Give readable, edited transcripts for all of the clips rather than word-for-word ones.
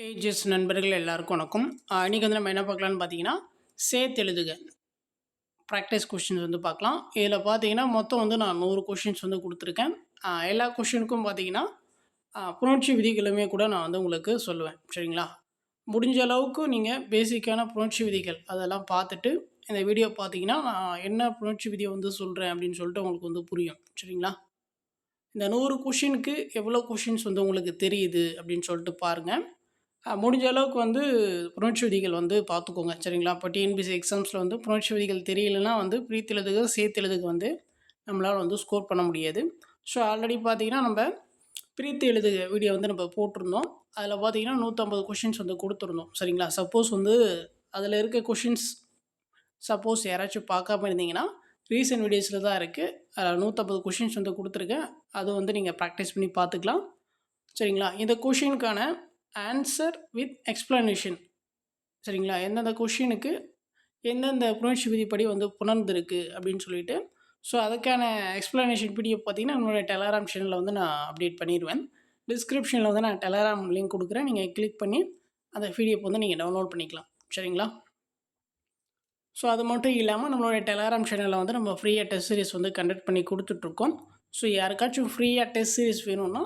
Ages நண்பர்கள் எல்லாருக்கும் வணக்கம். இன்றைக்கி வந்து நம்ம என்ன பார்க்கலான்னு பார்த்தீங்கன்னா, சேர்த்தெழுதுக ப்ராக்டிஸ் கொஷின்ஸ் வந்து பார்க்கலாம். இதில் பார்த்தீங்கன்னா மொத்தம் வந்து நான் 100 கொஷின்ஸ் வந்து கொடுத்துருக்கேன். எல்லா கொஷினுக்கும் பார்த்தீங்கன்னா புணர்ச்சி விதிகளுமே கூட நான் வந்து உங்களுக்கு சொல்லுவேன். சரிங்களா? முடிஞ்ச அளவுக்கு நீங்கள் பேசிக்கான புணர்ச்சி விதிகள் அதெல்லாம் பார்த்துட்டு இந்த வீடியோ பார்த்தீங்கன்னா, நான் என்ன புணர்ச்சி விதியை வந்து சொல்கிறேன் அப்படின்னு சொல்லிட்டு உங்களுக்கு வந்து புரியும். சரிங்களா? இந்த 100 கொஷினுக்கு எவ்வளோ கொஷின்ஸ் வந்து உங்களுக்கு தெரியுது அப்படின்னு சொல்லிட்டு பாருங்கள். முடிஞ்ச அளவுக்கு வந்து புணர்ச்சி விதிகள் வந்து பார்த்துக்கோங்க. சரிங்களா? இப்போ டிஎன்பிஎஸ்சி எக்ஸாம்ஸில் வந்து புணர்ச்சி விதிகள் தெரியலைன்னா வந்து பிரித்தெழுதுக, சேர்த்தெழுதுக வந்து நம்மளால் வந்து ஸ்கோர் பண்ண முடியாது. ஸோ ஆல்ரெடி பார்த்தீங்கன்னா நம்ம பிரித்து எழுதுக வீடியோ வந்து நம்ம போட்டிருந்தோம். அதில் பார்த்தீங்கன்னா 150 கொஷின்ஸ் வந்து கொடுத்துருந்தோம். சரிங்களா? சப்போஸ் வந்து அதில் இருக்க கொஷின்ஸ் சப்போஸ் யாராச்சும் பார்க்காம இருந்தீங்கன்னா ரீசன்ட் வீடியோஸில் தான் இருக்குது. அதில் 150 கொஷின்ஸ் வந்து கொடுத்துருக்கேன். அது வந்து நீங்கள் ப்ராக்டிஸ் பண்ணி பார்த்துக்கலாம். சரிங்களா? இந்த கொஷினுக்கான ஆன்சர் வித் எக்ஸ்ப்ளனேஷன். சரிங்களா? எந்தெந்த கொஷினுக்கு எந்தெந்த புணர்ச்சி விதிப்படி வந்து புணர்ந்துருக்கு அப்படின்னு சொல்லிட்டு ஸோ அதுக்கான எக்ஸ்ப்ளனேஷன் பிடிஎஃப் பார்த்தீங்கன்னா என்னோடய டெலகிராம் சேனலில் வந்து நான் அப்டேட் பண்ணிடுவேன். டிஸ்கிரிப்ஷனில் வந்து நான் டெலகிராம் லிங்க் கொடுக்குறேன். நீங்கள் கிளிக் பண்ணி அந்த பிடிஎஃப் வந்து நீங்கள் டவுன்லோட் பண்ணிக்கலாம். சரிங்களா? ஸோ அது மட்டும் இல்லாமல் நம்மளுடைய டெலகிராம் சேனலில் வந்து நம்ம ஃப்ரீயாக டெஸ்ட் சீரிஸ் வந்து கண்டக்ட் பண்ணி கொடுத்துட்ருக்கோம். ஸோ யாருக்காச்சும் ஃப்ரீயாக டெஸ்ட் சீரிஸ் வேணும்னா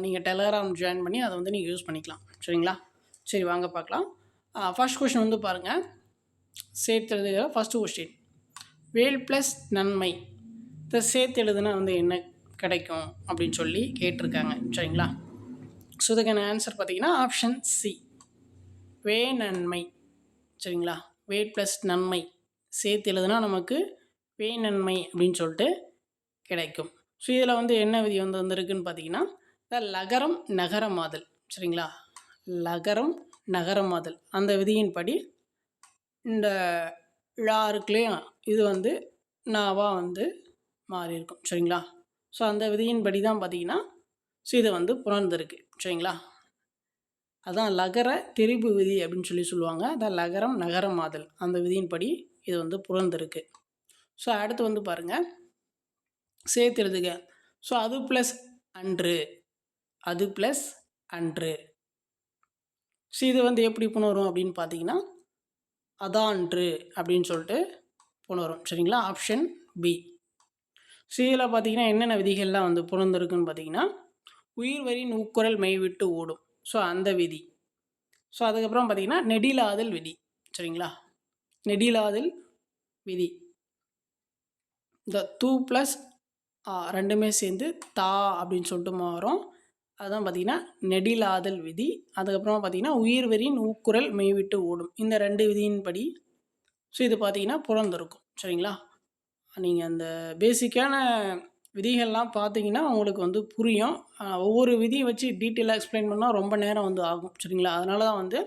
நீங்கள் டெலகிராம் ஜாயின் பண்ணி அதை வந்து நீங்கள் யூஸ் பண்ணிக்கலாம். சரிங்களா? சரி வாங்க பார்க்கலாம். ஃபர்ஸ்ட் கொஷின் வந்து பாருங்கள். சேர்த்தெழுதுகிற ஃபஸ்ட்டு கொஸ்டின். வேல் ப்ளஸ் நன்மை இந்த சேர்த்தெழுதுனா வந்து என்ன கிடைக்கும் அப்படின்னு சொல்லி கேட்டிருக்காங்க. சரிங்களா? ஸோ இதுக்கான ஆன்சர் பார்த்தீங்கன்னா ஆப்ஷன் சி, வே நன்மை. சரிங்களா? வே ப்ளஸ் நன்மை சேர்த்தெழுதுனா நமக்கு வே நன்மை அப்படின்னு சொல்லிட்டு கிடைக்கும். ஸோ இதில் வந்து என்ன விதி வந்து வந்திருக்குன்னு பார்த்தீங்கன்னா லகரம் நகரமாதல். சரிங்களா? லகரம் நகரமாதல் அந்த விதியின்படி இந்த ழா இருக்குல்லையா, இது வந்து நாவாக வந்து மாறி இருக்கும். சரிங்களா? ஸோ அந்த விதியின்படி தான் பார்த்தீங்கன்னா ஸோ இது வந்து புணர்ந்துருக்கு. சரிங்களா? அதான் லகர திரிபு விதி அப்படின்னு சொல்லி சொல்லுவாங்க. அதான் லகரம் நகரமாதல் அந்த விதியின்படி இது வந்து புணர்ந்துருக்கு. ஸோ அடுத்து வந்து பாருங்கள், சேர்த்தெழுதுக. ஸோ அது ப்ளஸ் அன்று, அது ப்ளஸ் அன்று. ஸோ இது வந்து எப்படி புணரும் அப்படின்னு பார்த்தீங்கன்னா அதான்று அப்படின்னு சொல்லிட்டு புணரும். சரிங்களா? Option B. ஸோ இதில் பார்த்தீங்கன்னா என்னென்ன விதிகள்லாம் வந்து புணர்ந்துருக்குன்னு பார்த்தீங்கன்னா உயிர் வரி நூக்குரல் மெய் விட்டு ஓடும். ஸோ அந்த விதி. ஸோ அதுக்கப்புறம் பார்த்தீங்கன்னா நெடிலாதல் விதி. சரிங்களா? நெடிலாதல் விதி. இந்த தூ ப்ளஸ் ரெண்டுமே சேர்ந்து தா அப்படின்னு சொல்லிட்டு மாறும். அதுதான் பார்த்திங்கன்னா நெடிலாதல் விதி. அதுக்கப்புறமா பார்த்திங்கன்னா உயிர் வரின் ஊக்குரல் மெய்விட்டு ஓடும். இந்த ரெண்டு விதியின்படி ஸோ இது பார்த்திங்கன்னா புறந்திருக்கும். சரிங்களா? நீங்கள் அந்த பேசிக்கான விதிகள்லாம் பார்த்தீங்கன்னா உங்களுக்கு வந்து புரியும். ஒவ்வொரு விதியை வச்சு டீட்டெயிலாக எக்ஸ்பிளைன் பண்ணால் ரொம்ப நேரம் வந்து ஆகும். சரிங்களா? அதனால தான் வந்து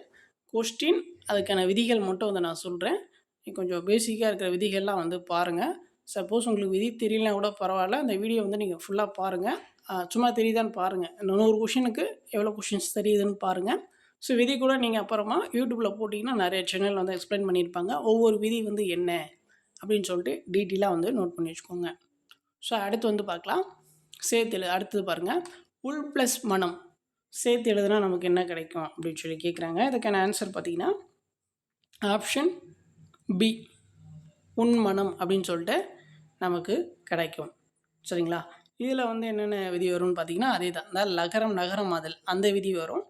கொஸ்டின் அதுக்கான விதிகள் மட்டும் வந்து நான் சொல்கிறேன். கொஞ்சம் பேசிக்காக இருக்கிற விதிகள்லாம் வந்து பாருங்கள். சப்போஸ் உங்களுக்கு விதி தெரியலனா கூட பரவாயில்ல, அந்த வீடியோ வந்து நீங்கள் ஃபுல்லாக பாருங்கள். சும்மா தெரியுதான்னு பாருங்கள். 100 கொஷினுக்கு எவ்வளோ கொஷின்ஸ் தெரியுதுன்னு பாருங்கள். ஸோ விதி கூட நீங்கள் அப்புறமா யூடியூப்பில் போட்டிங்கன்னா நிறைய சேனல் வந்து எக்ஸ்பிளைன் பண்ணியிருப்பாங்க. ஒவ்வொரு விதி வந்து என்ன அப்படின்னு சொல்லிட்டு டீட்டெயிலாக வந்து நோட் பண்ணி வச்சுக்கோங்க. ஸோ அடுத்து வந்து பார்க்கலாம். சேர்த்து அடுத்தது பாருங்கள். உள் ப்ளஸ் மனம் சேர்த்து எழுதுனா நமக்கு என்ன கிடைக்கும் அப்படின்னு சொல்லி கேட்குறாங்க. இதுக்கான ஆன்சர் பார்த்தீங்கன்னா ஆப்ஷன் பி, உண்மனம் அப்படின்னு சொல்லிட்டு நமக்கு கிடைக்கும். சரிங்களா? இதில் வந்து என்னென்ன விதி வரும்னு பார்த்தீங்கன்னா அதே தான். இந்த லகரம் நகரமாதல் அந்த விதி வரும்.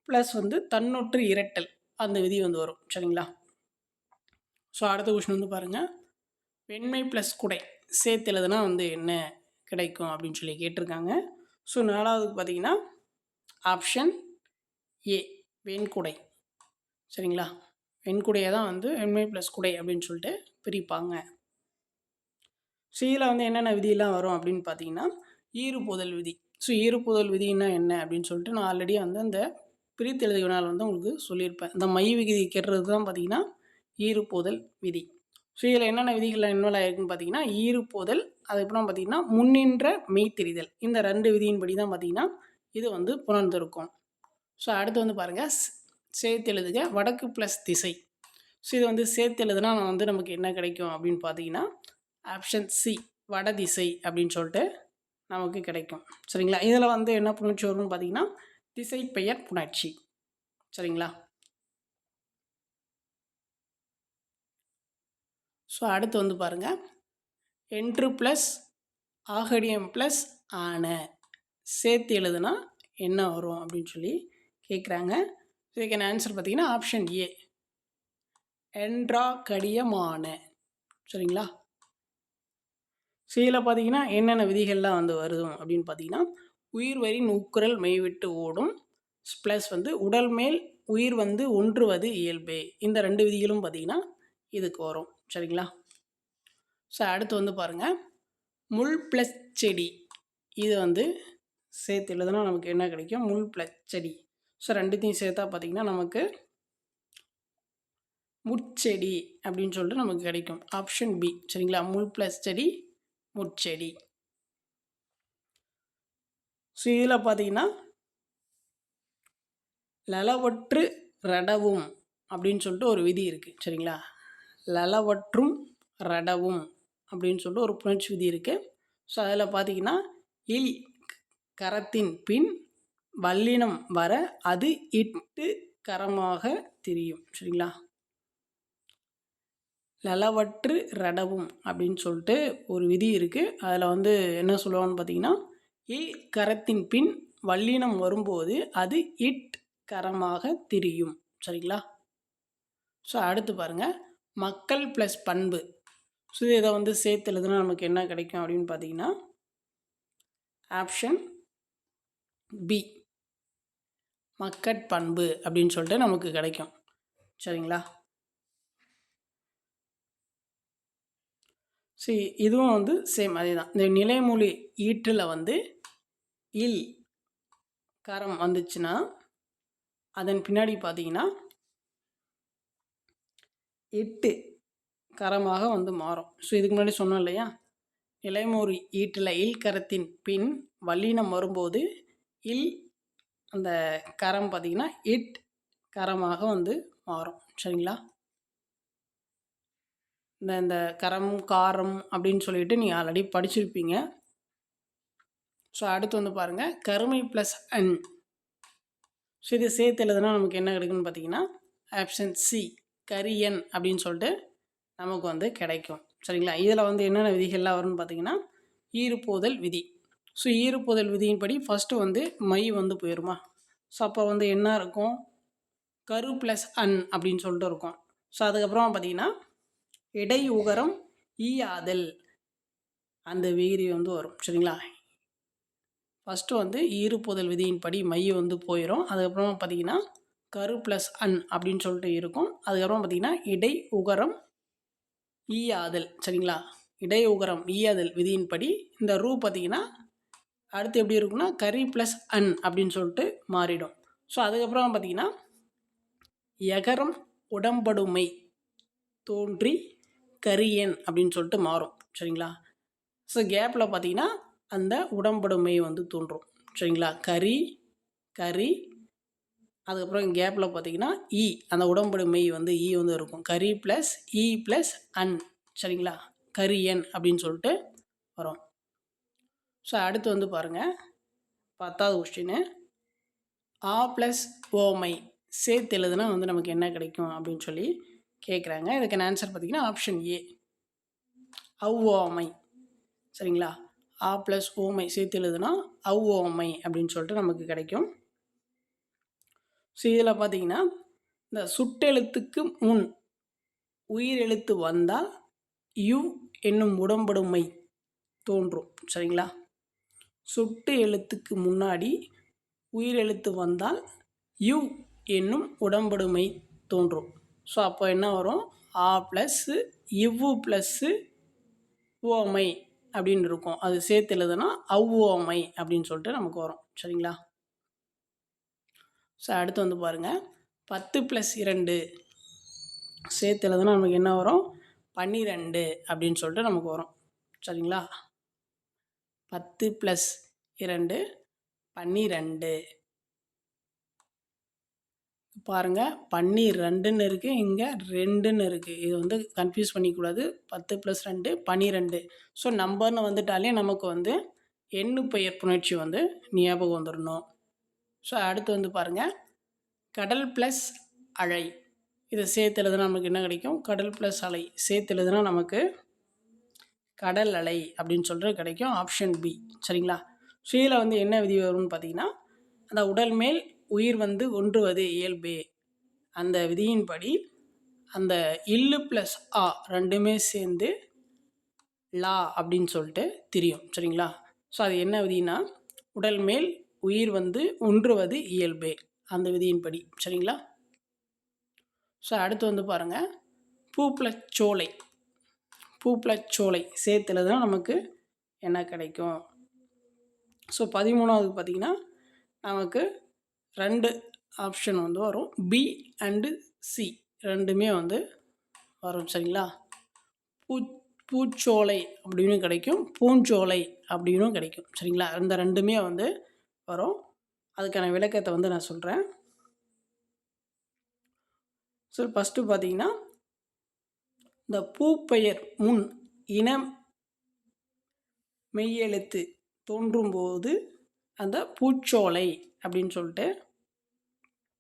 ப்ளஸ் வந்து தன்னொற்று இரட்டல் அந்த விதி வந்து வரும். சரிங்களா? ஸோ அடுத்த கொஷின் வந்து பாருங்கள். வெண்மை ப்ளஸ் குடை சேர்த்து எழுதுனா வந்து என்ன கிடைக்கும் அப்படின்னு சொல்லி கேட்டிருக்காங்க. ஸோ நாலாவதுக்கு பார்த்தீங்கன்னா ஆப்ஷன் ஏ, வெண்குடை. சரிங்களா? வெண்குடையை தான் வந்து வெண்மை ப்ளஸ் குடை அப்படின்னு சொல்லிட்டு பிரிப்பாங்க. ஸோ இதில் வந்து என்னென்ன விதியெல்லாம் வரும் அப்படின்னு பார்த்தீங்கன்னா ஈறுபோதல் விதி. ஸோ ஈறுபோதல் விதின்னா என்ன அப்படின்னு சொல்லிட்டு நான் ஆல்ரெடி வந்து அந்த பிரித்தெழுது வினால் வந்து உங்களுக்கு சொல்லியிருப்பேன். இந்த மை விதி கெட்டுறது தான் பார்த்தீங்கன்னா ஈறுபோதல் விதி. ஸோ இதில் என்னென்ன விதிகள் இன்வால்வ் ஆகிருக்குன்னு பார்த்தீங்கன்னா ஈறுபோதல், அதுக்கப்புறம் பார்த்தீங்கன்னா முன்னின்ற மெய்த்தெரிதல். இந்த ரெண்டு விதியின்படி தான் பார்த்தீங்கன்னா இது வந்து புணர்ந்திருக்கும். ஸோ அடுத்து வந்து பாருங்கள், சேர்த்தெழுதுக வடக்கு ப்ளஸ் திசை. ஸோ இது வந்து சேர்த்தெழுதுனா வந்து நமக்கு என்ன கிடைக்கும் அப்படின்னு பார்த்தீங்கன்னா ஆப்ஷன் சி, வடதிசை அப்படின்னு சொல்லிட்டு நமக்கு கிடைக்கும். சரிங்களா? இதில் வந்து என்ன புணர்ச்சி வரும்னு பார்த்தீங்கன்னா திசைப்பெயர் புணர்ச்சி. சரிங்களா? ஸோ அடுத்து வந்து பாருங்கள், என்று ப்ளஸ் ஆகடியம் ப்ளஸ் ஆன சேர்த்து எழுதுனா என்ன வரும் அப்படின்னு சொல்லி கேட்குறாங்க. இதுக்கான ஆன்சர் பார்த்தீங்கன்னா ஆப்ஷன் ஏ, என்றாகடியமான. சரிங்களா? ஸோ இதில் பார்த்தீங்கன்னா என்னென்ன விதிகள்லாம் வந்து வருதும் அப்படின்னு பார்த்தீங்கன்னா, உயிர் வரி நூக்குரல் மெய்விட்டு ஓடும் ப்ளஸ் வந்து உடல் மேல் உயிர் வந்து ஒன்றுவது இயல்பே. இந்த 2 விதிகளும் பார்த்தீங்கன்னா இதுக்கு வரும். சரிங்களா? ஸோ அடுத்து வந்து பாருங்கள், முள் ப்ளஸ் செடி. இது வந்து சேர்த்து எழுதுனா நமக்கு என்ன கிடைக்கும்? முள் ப்ளஸ் செடி. ஸோ ரெண்டுத்தையும் சேர்த்தா பார்த்திங்கன்னா நமக்கு முட்செடி அப்படின்னு சொல்லிட்டு நமக்கு கிடைக்கும். Option B. சரிங்களா? முள் ப்ளஸ் செடி முட்செடி. ஸோ இதில் பார்த்தீங்கன்னா லளவற்று ரடவும் அப்படின்னு சொல்லிட்டு ஒரு விதி இருக்குது. சரிங்களா? லளவற்றும் ரடவும் அப்படின்னு சொல்லிட்டு ஒரு புணர்ச்சி விதி இருக்குது. ஸோ அதில் பார்த்தீங்கன்னா இல் கரத்தின் பின் வல்லினம் வர அது இட்டு கரமாக திரியும். சரிங்களா? லளவற்று ரடவும் அப்படின்னு சொல்லிட்டு ஒரு விதி இருக்குது. அதில் வந்து என்ன சொல்லுவான்னு பார்த்தீங்கன்னா, இல் கரத்தின் பின் வல்லினம் வரும்போது அது இட் கரமாக திரியும். சரிங்களா? ஸோ அடுத்து பாருங்கள், மக்கள் ப்ளஸ் பண்பு. ஸோ இதை வந்து சேர்த்து எழுதுனா நமக்கு என்ன கிடைக்கும் அப்படின்னு பார்த்தீங்கன்னா ஆப்ஷன் பி, மக்கட்பண்பு அப்படின்னு சொல்லிட்டு நமக்கு கிடைக்கும். சரிங்களா? சரி, இதுவும் வந்து சேம் அதே தான். இந்த நிலைமொழி ஈற்றில் வந்து இல் கரம் வந்துச்சுன்னா அதன் பின்னாடி பார்த்தீங்கன்னா எட்டு கரமாக வந்து மாறும். ஸோ இதுக்கு முன்னாடி சொன்னோம் இல்லையா, நிலைமொழி ஈட்டில் இல் கரத்தின் பின் வல்லினம் வரும்போது இல் அந்த கரம் பார்த்திங்கன்னா இட் கரமாக வந்து மாறும். சரிங்களா? இந்த கரம் காரம் அப்படின்னு சொல்லிட்டு நீங்கள் ஆல்ரெடி படிச்சிருப்பீங்க. ஸோ அடுத்து வந்து பாருங்கள், கருமை ப்ளஸ் அன். ஸோ இது சேர்த்து எழுதுனா நமக்கு என்ன கிடைக்குன்னு பார்த்தீங்கன்னா ஆப்ஷன் சி, கரியன் அப்படின்னு சொல்லிட்டு நமக்கு வந்து கிடைக்கும். சரிங்களா? இதில் வந்து என்னென்ன விதிகள்லாம் வரும்னு பார்த்தீங்கன்னா ஈறுபோதல் விதி. ஸோ ஈறுபோதல் விதியின்படி ஃபஸ்ட்டு வந்து மை வந்து போயிடுமா. ஸோ அப்போ வந்து என்ன இருக்கும்? கரு ப்ளஸ் அன் அப்படின்னு சொல்லிட்டு இருக்கும். ஸோ அதுக்கப்புறம் பார்த்தீங்கன்னா இடை உகரம் ஈ ஆதல் அந்த விகிரி வந்து வரும். சரிங்களா? ஃபஸ்ட்டு வந்து ஈறுபோதல் விதியின்படி மை வந்து போயிடும். அதுக்கப்புறமா பார்த்தீங்கன்னா கரு ப்ளஸ் அன் அப்படின்னு சொல்லிட்டு இருக்கும். அதுக்கப்புறம் பார்த்தீங்கன்னா இடை உகரம் ஈ ஆதல். சரிங்களா? இடை உகரம் ஈ ஆதல் விதியின்படி இந்த ரூ பார்த்தீங்கன்னா அடுத்து எப்படி இருக்குன்னா கரி ப்ளஸ் அன் அப்படின்னு சொல்லிட்டு மாறிடும். ஸோ அதுக்கப்புறம் பார்த்தீங்கன்னா எகரம் உடம்படுமை தோன்றி கரியன் அப்படின்னு சொல்லிட்டு மாறும். சரிங்களா? ஸோ கேப்பில் பார்த்தீங்கன்னா அந்த உடம்படுமை வந்து தோன்றும். சரிங்களா? கரி கரி அதுக்கப்புறம் கேப்பில் பார்த்தீங்கன்னா இ, அந்த உடம்படுமை வந்து இ வந்து இருக்கும். Curry plus E plus an. சரிங்களா? கரியன் அப்படின்னு சொல்லிட்டு வரும். ஸோ அடுத்து வந்து பாருங்கள், 10வது கொஸ்டின், ஆ ப்ளஸ் ஓமை சேர்த்து எழுதுனா வந்து நமக்கு என்ன கிடைக்கும் அப்படின்னு சொல்லி கேட்குறாங்க. இதுக்கான ஆன்சர் பார்த்தீங்கன்னா ஆப்ஷன் ஏ, அவ்வோமை. சரிங்களா? ஆ ப்ளஸ் ஓமை சேர்த்து எழுதுனா அவ்வோமை அப்படின்னு சொல்லிட்டு நமக்கு கிடைக்கும். ஸோ இதில் பார்த்தீங்கன்னா இந்த சுட்டெழுத்துக்கு முன் உயிரெழுத்து வந்தால் யு என்னும் உடம்படுமை தோன்றும். சரிங்களா? சுட்டு எழுத்துக்கு முன்னாடி உயிரெழுத்து வந்தால் யு என்னும் உடம்படுமை தோன்றும். ஸோ அப்போ என்ன வரும்? ஆ ப்ளஸ்ஸு இவ்வு ப்ளஸ்ஸு ஓமை அப்படின்னு இருக்கும். அது சேர்த்து எழுதுனா அவ்வோமை அப்படின்னு சொல்லிட்டு நமக்கு வரும். சரிங்களா? ஸோ அடுத்து வந்து பாருங்கள், 10 + 2 சேர்த்து எழுதுனா நமக்கு என்ன வரும்? 12 அப்படின்னு சொல்லிட்டு நமக்கு வரும். சரிங்களா? 10 + 2 12. பாருங்கள், 12ன்னு இருக்குது, இங்கே 2ன்னு இருக்குது. இது வந்து கன்ஃபியூஸ் பண்ணிக்கூடாது. 10 + 2 12. ஸோ நம்பர்னு வந்துட்டாலே நமக்கு வந்து எண்ணு பெயர் புணர்ச்சி வந்து ஞாபகம் வந்துடணும். ஸோ அடுத்து வந்து பாருங்கள், கடல் ப்ளஸ் அலை. இதை சேர்த்து எழுதுனா நமக்கு என்ன கிடைக்கும்? கடல் ப்ளஸ் அலை சேர்த்து எழுதுனா நமக்கு கடல் அலை அப்படின்னு சொல்கிறது கிடைக்கும். Option B. சரிங்களா? ஸோ இதில் வந்து என்ன விதி வரும்னு பார்த்தீங்கன்னா, அந்த உடல் மேல் உயிர் வந்து ஒன்றுவது இயல்பே அந்த விதியின்படி அந்த இல்லு ப்ளஸ் ஆ ரெண்டுமே சேர்ந்து லா அப்படின்னு சொல்லிட்டு தெரியும். சரிங்களா? ஸோ அது என்ன விதினா, உடல் மேல் உயிர் வந்து ஒன்றுவது இயல்பே அந்த விதியின்படி. சரிங்களா? ஸோ அடுத்து வந்து பாருங்கள், பூ ப்ளஸ் சோலை. பூ ப்ளஸ் சோலை சேர்த்து எழுதுனா நமக்கு என்ன கிடைக்கும்? ஸோ 13வது பார்த்திங்கன்னா நமக்கு 2 ஆப்ஷன் வந்து வரும். பி அண்டு சி ரெண்டுமே வந்து வரும். சரிங்களா? பூச்சோலை அப்படின்னு கிடைக்கும், பூஞ்சோலை அப்படின்னு கிடைக்கும். சரிங்களா? இந்த ரெண்டுமே வந்து வரும். அதுக்கான விளக்கத்தை வந்து நான் சொல்கிறேன். ஸோ ஃபஸ்ட்டு பார்த்தீங்கன்னா, இந்த பூப்பெயர் முன் இனம் மெய்யெழுத்து தோன்றும்போது அந்த பூச்சோலை அப்படின்னு சொல்லிட்டு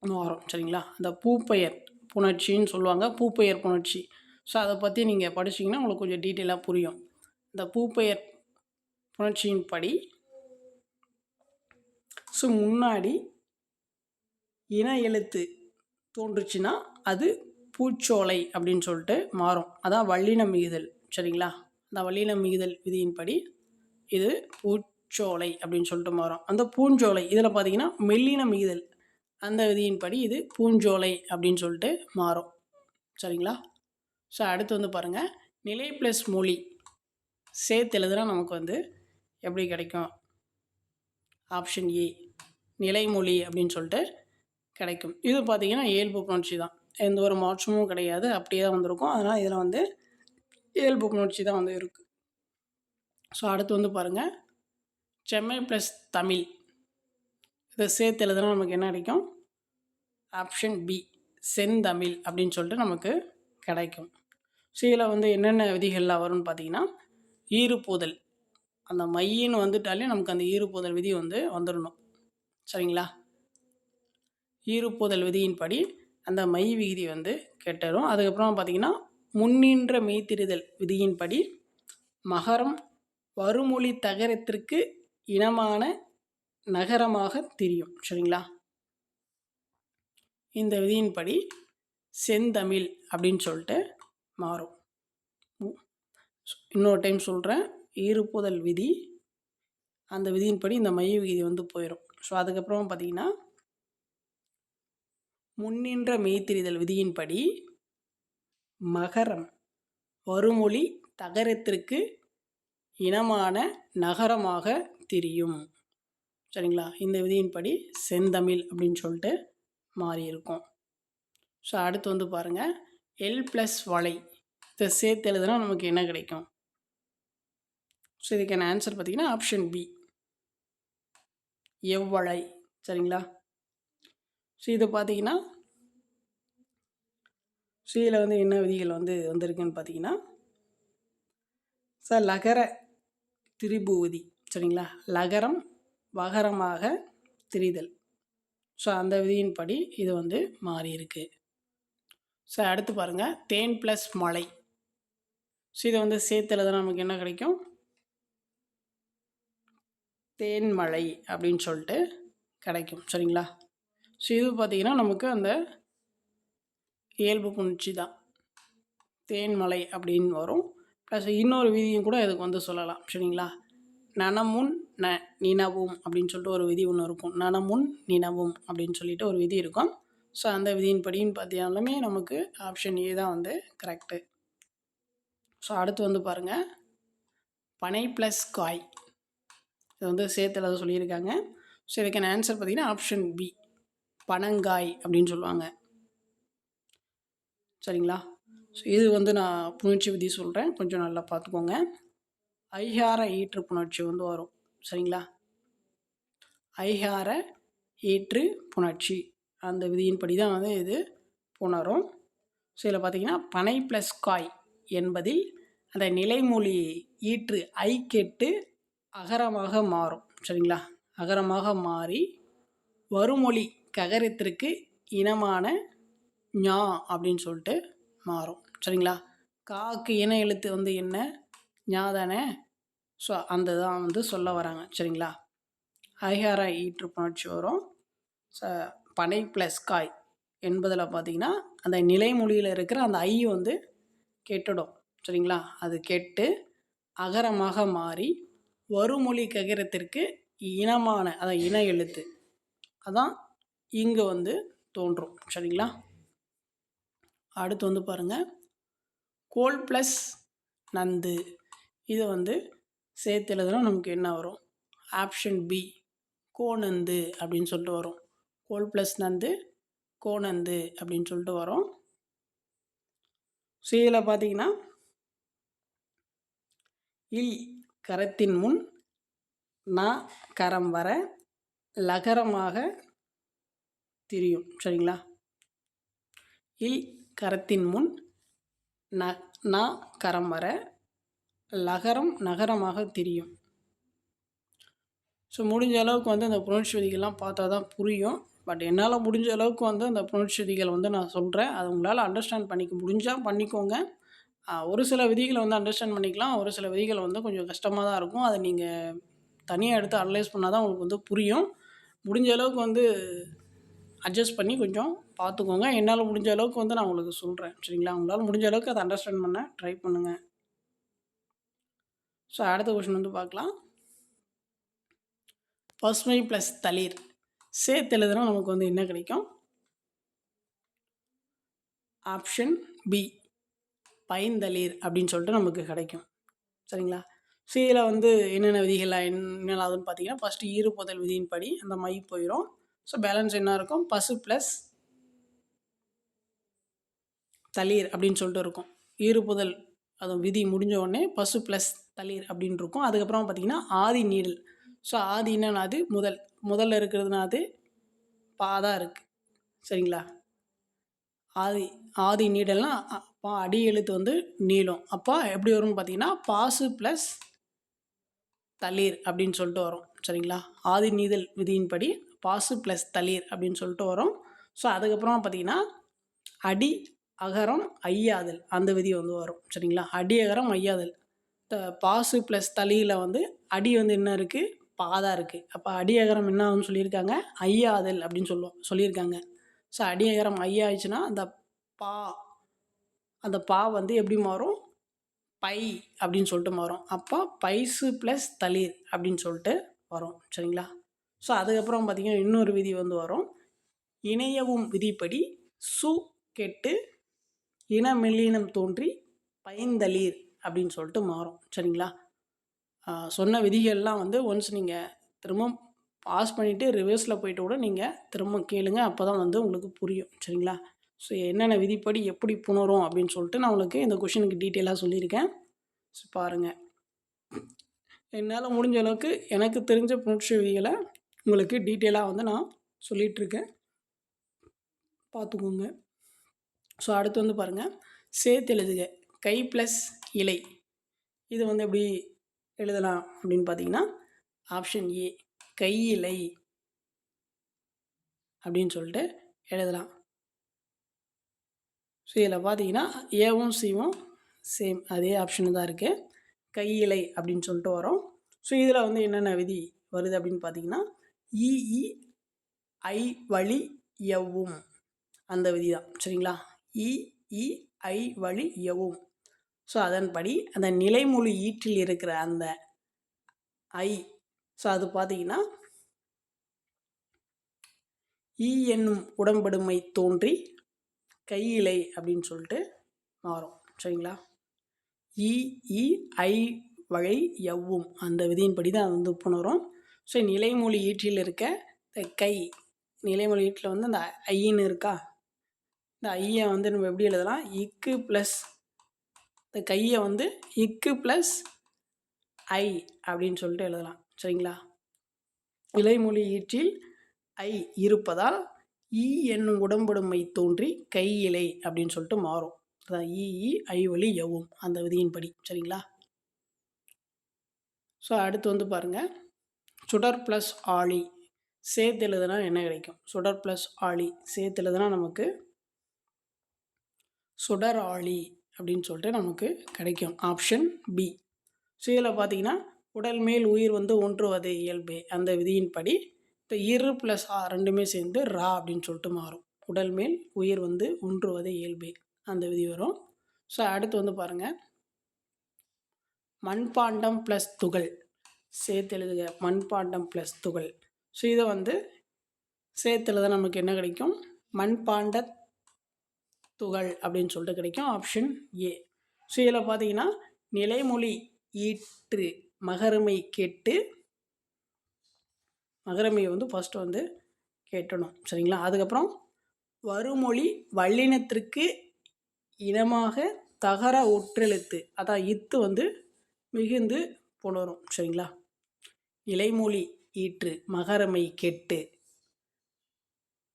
வரும். சரிங்களா? அந்த பூப்பெயர் புணர்ச்சின்னு சொல்லுவாங்க, பூப்பெயர் புணர்ச்சி. ஸோ அதை பற்றி நீங்கள் படிச்சிங்கன்னா உங்களுக்கு கொஞ்சம் டீட்டெயிலாக புரியும். இந்த பூப்பெயர் புணர்ச்சியின் படி ஸோ முன்னாடி இன எழுத்து தோன்றுச்சுன்னா அது பூச்சோலை அப்படின்னு சொல்லிட்டு மாறும். அதான் வல்லினம் மிகுதல். சரிங்களா? அந்த வல்லினம் மிகுதல் விதியின்படி இது பூச்சோலை அப்படின்னு சொல்லிட்டு மாறும். அந்த பூஞ்சோலை இதில் பார்த்தீங்கன்னா மெல்லினம் மிகுதல் அந்த விதியின்படி இது பூஞ்சோலை அப்படின்னு சொல்லிட்டு மாறும். சரிங்களா? ஸோ அடுத்து வந்து பாருங்கள், நிலை ப்ளஸ் மொழி சேர்த்து எழுதுனா நமக்கு வந்து எப்படி கிடைக்கும்? ஆப்ஷன் ஏ நிலைமொழி அப்படின்னு சொல்லிட்டு கிடைக்கும். இது பார்த்திங்கன்னா இயல்பு புணர்ச்சி தான், எந்த ஒரு மாற்றமும் கிடையாது, அப்படியே தான் வந்திருக்கும். அதனால் இதில் வந்து இயல்பு புணர்ச்சி தான் வந்து இருக்குது. ஸோ அடுத்து வந்து பாருங்கள், செம்மை ப்ளஸ் தமிழ் இதை சேர்த்து எழுதுனா நமக்கு என்ன கிடைக்கும்? ஆப்ஷன் பி செந்தமிழ் அப்படின்னு சொல்லிட்டு நமக்கு கிடைக்கும். ஸோ இதில் வந்து என்னென்ன விதிகள்லாம் வரும்னு பார்த்தீங்கன்னா, ஈறுபோதல் அந்த மையின்னு வந்துட்டாலே நமக்கு அந்த ஈறுபோதல் விதி வந்து வந்துடணும். சரிங்களா? ஈறுபோதல் விதியின்படி அந்த மை விகுதி வந்து கெட்டரும். அதுக்கப்புறம் பார்த்திங்கன்னா, முன்னின்ற மெய்த்திரிதல் விதியின்படி மகரம் வருமொழி தகரத்திற்கு இனமான நகரமாக தெரியும். சரிங்களா? இந்த விதியின்படி செந்தமிழ் அப்படின்னு சொல்லிட்டு மாறும். இன்னொரு டைம் சொல்கிறேன், ஈறுபோதல் விதி அந்த விதியின்படி இந்த மை விகுதி வந்து போயிடும். ஸோ அதுக்கப்புறம் பார்த்திங்கன்னா, முன்னின்ற மெய்த்திரிதல் விதியின்படி மகரம் வருமொழி தகரத்திற்கு இனமான நகரமாக தெரியும். சரிங்களா? இந்த விதியின்படி செந்தமிழ் அப்படின்னு சொல்லிட்டு மாறி இருக்கும். ஸோ அடுத்து வந்து பாருங்கள், எல் ப்ளஸ் வளை இதை சேர்த்து எழுதுனா நமக்கு என்ன கிடைக்கும்? ஸோ இதுக்கான ஆன்சர் பார்த்திங்கன்னா ஆப்ஷன் பி எவ்வளை. சரிங்களா? ஸோ இது பார்த்திங்கன்னா, ஸோ இதில் வந்து என்ன விதிகள் வந்து வந்திருக்குன்னு பார்த்தீங்கன்னா, சார் லகர திரிபுவதி. சரிங்களா? லகரம் வகரமாக திரிதல். ஸோ அந்த விதியின்படி இது வந்து மாறி இருக்கு. ஸோ அடுத்து பாருங்கள், தேன் ப்ளஸ் மலை. ஸோ இதை வந்து சேர்த்து எழுதுனா நமக்கு என்ன கிடைக்கும்? தேன்மலை அப்படின்னு சொல்லிட்டு கிடைக்கும். சரிங்களா? ஸோ இது பார்த்திங்கன்னா நமக்கு அந்த இயல்பு புணர்ச்சி தான், தேன்மலை அப்படின்னு வரும். ப்ளஸ் இன்னொரு விதியும் கூட இதுக்கு வந்து சொல்லலாம். சரிங்களா? நனமுன் நினவும் அப்படின்னு சொல்லிட்டு ஒரு விதி ஒன்று இருக்கும். நனமுன் நினவும் அப்படின்னு சொல்லிட்டு ஒரு விதி இருக்கும். ஸோ அந்த விதியின்படின்னு பார்த்தீங்கன்னாலுமே நமக்கு ஆப்ஷன் ஏ தான் வந்து கரெக்டு. ஸோ அடுத்து வந்து பாருங்கள், பனை ப்ளஸ் காய் இது வந்து சேர்த்து எழுத சொல்லியிருக்காங்க. ஸோ இதுக்கான ஆன்சர் பார்த்திங்கன்னா ஆப்ஷன் பி பனங்காய் அப்படின்னு சொல்லுவாங்க. சரிங்களா? ஸோ இது வந்து நான் புணர்ச்சி விதி சொல்கிறேன், கொஞ்சம் நல்லா பார்த்துக்கோங்க. ஐகார ஈற்று புணர்ச்சி வந்து வரும். சரிங்களா? ஐகார ஈற்று புணர்ச்சி அந்த விதியின்படி தான் வந்து இது புணரும். ஸோ இதில் பார்த்திங்கன்னா, பனை ப்ளஸ் காய் என்பதில் அந்த நிலைமொழி ஈற்று ஐ கெட்டு அகரமாக மாறும். சரிங்களா? அகரமாக மாறி வருமொழி ககரத்திற்கு இனமான ஞா அப்படின்னு சொல்லிட்டு மாறும். சரிங்களா? காக்கு இன எழுத்து வந்து என்ன? ஞா தானே. ஸோ அந்த தான் வந்து சொல்ல வராங்க. சரிங்களா? ஐகார ஈற்று புணர்ச்சி வரும். பனை ப்ளஸ் காய் என்பதில் பார்த்திங்கன்னா அந்த நிலைமொழியில் இருக்கிற அந்த ஐ வந்து கெட்டுடும். சரிங்களா? அது கெட்டு அகரமாக மாறி வருமொழி ககரத்திற்கு இனமான அதான் இன எழுத்து அதான் இங்கே வந்து தோன்றும். சரிங்களா? அடுத்து வந்து பாருங்கள், கோல் ப்ளஸ் நந்து. இதை வந்து சேர்த்து எழுதுனா நமக்கு என்ன வரும்? ஆப்ஷன் பி கோநந்து அப்படின்னு சொல்லிட்டு வரும். கோல் ப்ளஸ் நந்து கோநந்து அப்படின்னு சொல்லிட்டு வரும். ஸோ இதில் பார்த்தீங்கன்னா இல் கரத்தின் முன் ந கரம் வர லகரமாக திரியும். சரிங்களா? இல் கரத்தின் முன் ந கரம் வர லகரம் நகரமாக திரியும். ஸோ முடிஞ்ச அளவுக்கு வந்து அந்த புணர்ச்சி விதிகள்லாம் பார்த்தா தான் புரியும். பட் என்னால் முடிஞ்ச அளவுக்கு வந்து அந்த புணர்ச்சி விதிகளை வந்து நான் சொல்கிறேன். அதை உங்களால் அண்டர்ஸ்டாண்ட் பண்ணிக்க முடிஞ்சால் பண்ணிக்கோங்க. ஒரு சில விதிகளை வந்து அண்டர்ஸ்டாண்ட் பண்ணிக்கலாம். ஒரு சில விதிகளை வந்து கொஞ்சம் கஷ்டமாக தான் இருக்கும். அதை நீங்கள் தனியாக எடுத்து அனலைஸ் பண்ணால் தான் உங்களுக்கு வந்து புரியும். முடிஞ்ச அளவுக்கு வந்து அட்ஜஸ்ட் பண்ணி கொஞ்சம் பார்த்துக்கோங்க. என்னால் முடிஞ்ச அளவுக்கு வந்து நான் உங்களுக்கு சொல்கிறேன். சரிங்களா? உங்களால் முடிஞ்ச அளவுக்கு அதை அண்டர்ஸ்டாண்ட் பண்ண ட்ரை பண்ணுங்கள். ஸோ அடுத்த கொஷின் வந்து பார்க்கலாம். பசுமை ப்ளஸ் தளிர் சேர்த்து எழுதுனா நமக்கு வந்து என்ன கிடைக்கும்? ஆப்ஷன் பி பைந்தளிர் அப்படின்னு சொல்லிட்டு நமக்கு கிடைக்கும். சரிங்களா? ஸோ இதில் வந்து என்னென்ன விதிகள்லாம் என்னெல்லாதுன்னு பார்த்தீங்கன்னா, ஃபஸ்ட்டு ஈறுபுதல் விதியின் படி அந்த மை போயிடும். ஸோ பேலன்ஸ் என்ன இருக்கும்? பசு ப்ளஸ் தளிர் அப்படின்னு சொல்லிட்டு இருக்கும். ஈறுபுதல் அது விதி முடிஞ்ச உடனே பசு ப்ளஸ் தளிர் அப்படின்னு இருக்கும். அதுக்கப்புறம் பார்த்திங்கன்னா ஆதி நீடல். ஸோ ஆதின்னா அது முதல்ல இருக்கிறதுனா அது பாதாக இருக்குது. சரிங்களா? ஆதி நீடல்னா அடி எழுத்து வந்து நீளம். அப்போ எப்படி வரும்னு பார்த்தீங்கன்னா பாசு ப்ளஸ் தளிர் அப்படின்னு சொல்லிட்டு வரும். சரிங்களா? ஆதி நீதல் விதியின்படி பாசு ப்ளஸ் தளிர் அப்படின்னு சொல்லிட்டு வரும். ஸோ அதுக்கப்புறம் பார்த்தீங்கன்னா அடி அகரம் ஐயாதல் அந்த விதி வந்து வரும். சரிங்களா? அடி அகரம் ஐயாதல். பாசு ப்ளஸ் தளியில் வந்து அடி வந்து என்ன இருக்குது? பாதாக இருக்குது. அப்போ அடி அகரம் என்ன ஆகுன்னு சொல்லியிருக்காங்க? ஐயாதல் அப்படின்னு சொல்லியிருக்காங்க. ஸோ அடி அகரம் ஐயா ஆயிடுச்சுன்னா அந்த பா வந்து எப்படி மாறும்? பை அப்படின்னு சொல்லிட்டு மாறும். அப்போ பைசு ப்ளஸ் தளிர் அப்படின்னு சொல்லிட்டு வரும். சரிங்களா? ஸோ அதுக்கப்புறம் பார்த்திங்கன்னா இன்னொரு விதி வந்து வரும். இணையவும் விதிப்படி சு கெட்டு இன மெல்லினம் தோன்றி பைந்தளிர் அப்படின்னு சொல்லிட்டு மாறும். சரிங்களா? சொன்ன விதிகள்லாம் வந்து ஒன்ஸ் நீங்கள் திரும்ப பாஸ் பண்ணிவிட்டு ரிவர்ஸில் போய்ட்டு கூட நீங்கள் திரும்ப கேளுங்க. அப்போ தான் வந்து உங்களுக்கு புரியும். சரிங்களா? ஸோ என்னென்ன விதிப்படி எப்படி புணரும் அப்படின்னு சொல்லிட்டு நான் உங்களுக்கு இந்த கொஷினுக்கு டீட்டெயிலாக சொல்லியிருக்கேன். ஸோ பாருங்கள், என்னால் முடிஞ்ச அளவுக்கு எனக்கு தெரிஞ்ச புணர்ச்சி விதிகளை உங்களுக்கு டீட்டெயிலாக வந்து நான் சொல்லிகிட்ருக்கேன். பார்த்துக்கோங்க. ஸோ அடுத்து வந்து பாருங்கள், சேர்த்து எழுதுக கை ப்ளஸ் இலை. இது வந்து எப்படி எழுதலாம் அப்படின்னு பார்த்தீங்கன்னா ஆப்ஷன் ஏ கையிலை அப்படின்னு சொல்லிட்டு எழுதலாம். ஸோ இதில் பார்த்தீங்கன்னா ஏவும் சிவும் சேம் அதே ஆப்ஷனு தான் இருக்குது. கையிலை அப்படின்னு சொல்லிட்டு வரும். ஸோ இதில் வந்து என்னென்ன விதி வருது அப்படின்னு பார்த்தீங்கன்னா இ ஐ வழி எவ்வும் அந்த விதி தான். சரிங்களா? இ ஐ வழி எவ்வும். ஸோ அதன்படி அந்த நிலைமொழி ஈற்றில் இருக்கிற அந்த ஐ, ஸோ அது பார்த்தீங்கன்னா ஈ என்னும் உடம்படுமை தோன்றி கையிலை அப்படின்னு சொல்லிட்டு மாறும். சரிங்களா? இ ஐ வழி எவ்வும் அந்த விதியின்படி தான் வந்து புணரும். ஸோ நிலைமொழி ஈற்றில் இருக்க இந்த கை, நிலைமொழி ஈட்டில் வந்து அந்த ஐன்னு இருக்கா, இந்த ஐயை வந்து நம்ம எப்படி எழுதலாம்? இக்கு ப்ளஸ் இந்த கையை வந்து இக்கு ப்ளஸ் ஐ அப்படின்னு சொல்லிட்டு எழுதலாம். சரிங்களா? நிலைமொழி ஈற்றில் ஐ இருப்பதால் ஈ என்னும் உடம்படுமை தோன்றி கையிலை அப்படின்னு சொல்லிட்டு மாறும். அதான் இ ஐ வழி எவ்வும் அந்த விதியின்படி. சரிங்களா? ஸோ அடுத்து வந்து பாருங்கள், சுடர் ப்ளஸ் ஆழி. சேர்த்து எழுதுனா என்ன கிடைக்கும்? சுடர் ப்ளஸ் ஆழி சேர்த்து எழுதுனா நமக்கு சுடர் ஆழி அப்படின்னு சொல்லிட்டு நமக்கு கிடைக்கும். Option B. ஸோ இதில் பார்த்தீங்கன்னா உடல் மேல் உயிர் வந்து ஒன்றுவது இயல்பு அந்த விதியின்படி இப்போ இரு ப்ளஸ் ஆ ரெண்டுமே சேர்ந்து ரா அப்படின்னு சொல்லிட்டு மாறும். உடல் மேல் உயிர் வந்து ஒன்றுவது இயல்பு அந்த விதி வரும். ஸோ அடுத்து வந்து பாருங்கள், மண்பாண்டம் ப்ளஸ் துகள் சேர்த்து எழுதுக. மண்பாண்டம் ப்ளஸ் துகள். ஸோ இதை வந்து சேர்த்து எழுத நமக்கு என்ன கிடைக்கும்? மண்பாண்ட துகள் அப்படின்னு சொல்லிட்டு கிடைக்கும். Option A. ஸோ இதில் பார்த்தீங்கன்னா நிலைமொழி ஈற்று மகரமை கேட்டு மகரமையை வந்து ஃபஸ்ட்டு வந்து கேட்டணும் சரிங்களா. அதுக்கப்புறம் வருமொழி வல்லினத்திற்கு இனமாக தகர ஒற்றெழுத்து அதான் இத்து வந்து மிகுந்து புணரும் சரிங்களா. நிலைமொழி ஈற்று மகரமை கெட்டு,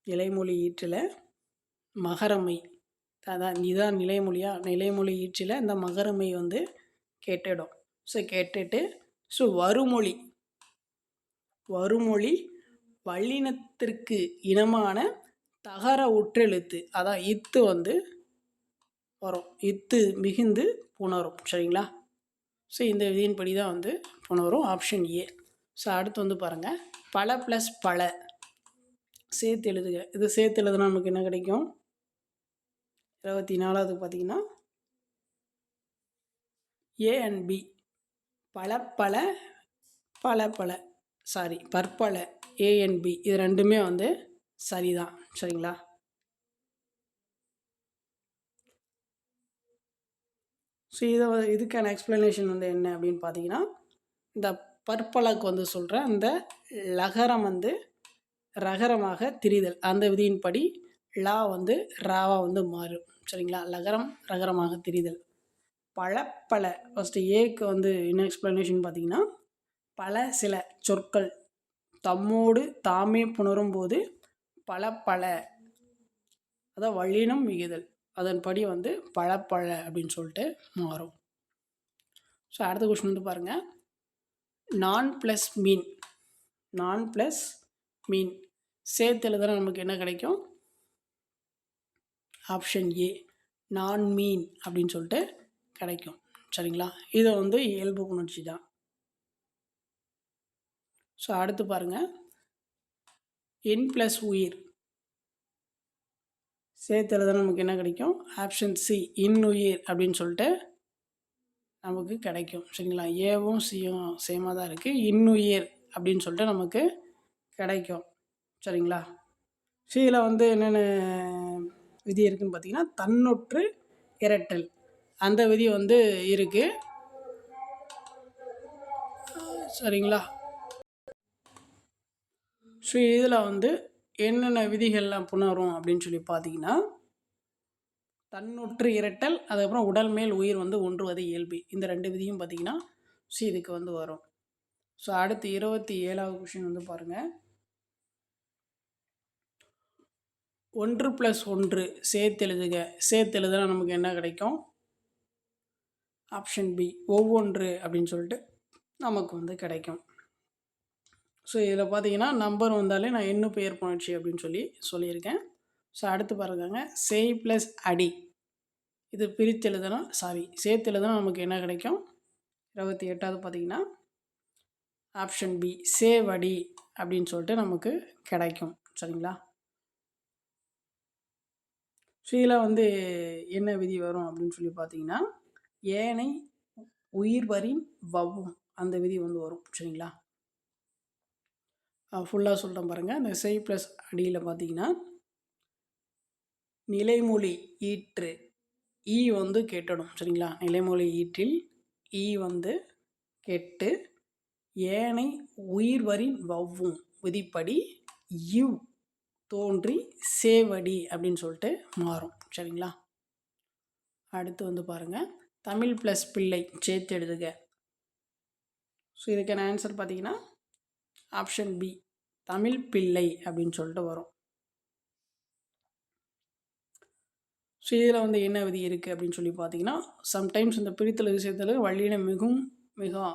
நிலைமொழி ஈற்றில் மகரமை அதான் இதான் நிலைமொழியா, நிலைமொழி ஈற்றில் இந்த மகரமை வந்து கேட்டிடும். ஸோ கேட்டுட்டு ஸோ வருமொழி வல்லினத்திற்கு இனமான தகர ஒற்றெழுத்து அதான் இத்து வந்து வரும். இத்து மிகுந்து புணரும் சரிங்களா. ஸோ இந்த விதியின்படி தான் வந்து புணரும். Option A. ஸோ அடுத்து வந்து பாருங்கள், பல ப்ளஸ் பல சேர்த்து எழுதுக. இது சேர்த்து எழுதுனா நமக்கு என்ன கிடைக்கும்? 24வது பார்த்தீங்கன்னா ஏ அண்ட் பி. பல பற்பல ஏ அண்ட் பி இது ரெண்டுமே வந்து சரிதான் சரிங்களா. ஸோ இதுக்கான எக்ஸ்ப்ளனேஷன் வந்து என்ன அப்படின்னு பார்த்தீங்கன்னா, இந்த பற்பலக்கு வந்து சொல்கிறேன், இந்த லகரம் வந்து ரகரமாக திரிதல் அந்த விதியின்படி லா வந்து ராவா வந்து மாறும் சரிங்களா. லகரம் ரகரமாக திரிதல். பல ஃபஸ்ட்டு ஏக்கு வந்து என்ன எக்ஸ்ப்ளனேஷன் பார்த்தீங்கன்னா, பல சில சொற்கள் தம்மோடு தாமே புணரும் போது பல அதான் வல்லினம் மிகுதல் அதன்படி வந்து பல அப்படின்னு சொல்லிட்டு மாறும். ஸோ அடுத்த கொஸ்டின் வந்து பாருங்கள், நான் ப்ளஸ் மீன் சேர்த்து எழுதுனா நமக்கு என்ன கிடைக்கும்? ஆப்ஷன் ஏ நான் மீன் அப்படின்னு சொல்லிட்டு கிடைக்கும் சரிங்களா. இதை வந்து இயல்பு புணர்ச்சி தான். ஸோ அடுத்து பாருங்கள், என் ப்ளஸ் உயிர் சேர்த்து எழுதுனா நமக்கு என்ன கிடைக்கும்? ஆப்ஷன் சி இன்னுயிர் அப்படின்னு சொல்லிட்டு நமக்கு கிடைக்கும் சரிங்களா. ஏவும் சியும் சேமாக தான் இருக்குது. இன்னுயிர் அப்படின்னு சொல்லிட்டு நமக்கு கிடைக்கும் சரிங்களா. ஸோ இதில் வந்து என்னென்ன விதி இருக்குதுன்னு பார்த்தீங்கன்னா, தன்னொற்று இரட்டல் அந்த விதி வந்து இருக்குது சரிங்களா. ஸோ இதில் வந்து என்னென்ன விதிகள்லாம் புணரும் அப்படின்னு சொல்லி பார்த்தீங்கன்னா, தன்னொற்று இரட்டல், அதுக்கப்புறம் உடல் மேல் உயிர் வந்து ஒன்றுவது இயல்பு இந்த ரெண்டு விதியும் பார்த்தீங்கன்னா ஸோ இதுக்கு வந்து வரும். ஸோ அடுத்து 27வது கொஷின் வந்து பாருங்கள், 1 + 1 சேர்த்து எழுதுக. சேர்த்து எழுதுனா நமக்கு என்ன கிடைக்கும்? ஆப்ஷன் பி ஒவ்வொன்று அப்படின்னு சொல்லிட்டு நமக்கு வந்து கிடைக்கும். ஸோ இதில் பார்த்தீங்கன்னா நம்பர் வந்தாலே நான் எண்ணு பெயர் புணர்ச்சி அப்படின்னு சொல்லியிருக்கேன். ஸோ அடுத்து பாருங்க, செய் ப்ளஸ் அடி இது பிரித்து எழுதுனா சேர்த்து எழுதுனா நமக்கு என்ன கிடைக்கும்? 28வது பார்த்தீங்கன்னா ஆப்ஷன் பி சேவடி அப்படின்னு சொல்லிட்டு நமக்கு கிடைக்கும் சரிங்களா. ஸோ இதில் வந்து என்ன விதி வரும் அப்படின்னு சொல்லி பார்த்தீங்கன்னா, ஏனை உயிர்வரின் வவ்வும் அந்த விதி வந்து வரும் சரிங்களா. ஃபுல்லாக சொல்கிறேன் பாருங்கள். இந்த செய் ப்ளஸ் அடியில் பார்த்தீங்கன்னா, நிலைமொழி ஈற்று ஈ வந்து கேட்டணும் சரிங்களா. நிலைமொழி ஈற்றில் ஈ வந்து கெட்டு ஏனை உயிர்வரின் வவ்வும் விதிப்படி இவ் தோன்றி சேவடி அப்படின்னு சொல்லிட்டு மாறும் சரிங்களா. அடுத்து வந்து பாருங்கள், தமிழ் ப்ளஸ் பிள்ளை சேர்த்து எழுதுக. ஸோ இதுக்கான ஆன்சர் பார்த்தீங்கன்னா ஆப்ஷன் பி தமிழ் பிள்ளை அப்படின்னு சொல்லிட்டு வரும். ஸோ இதில் வந்து என்ன விதி இருக்குது அப்படின்னு சொல்லி பார்த்தீங்கன்னா, சம்டைம்ஸ் இந்த பிரித்தல் விஷயத்தில் வல்லினம் மிக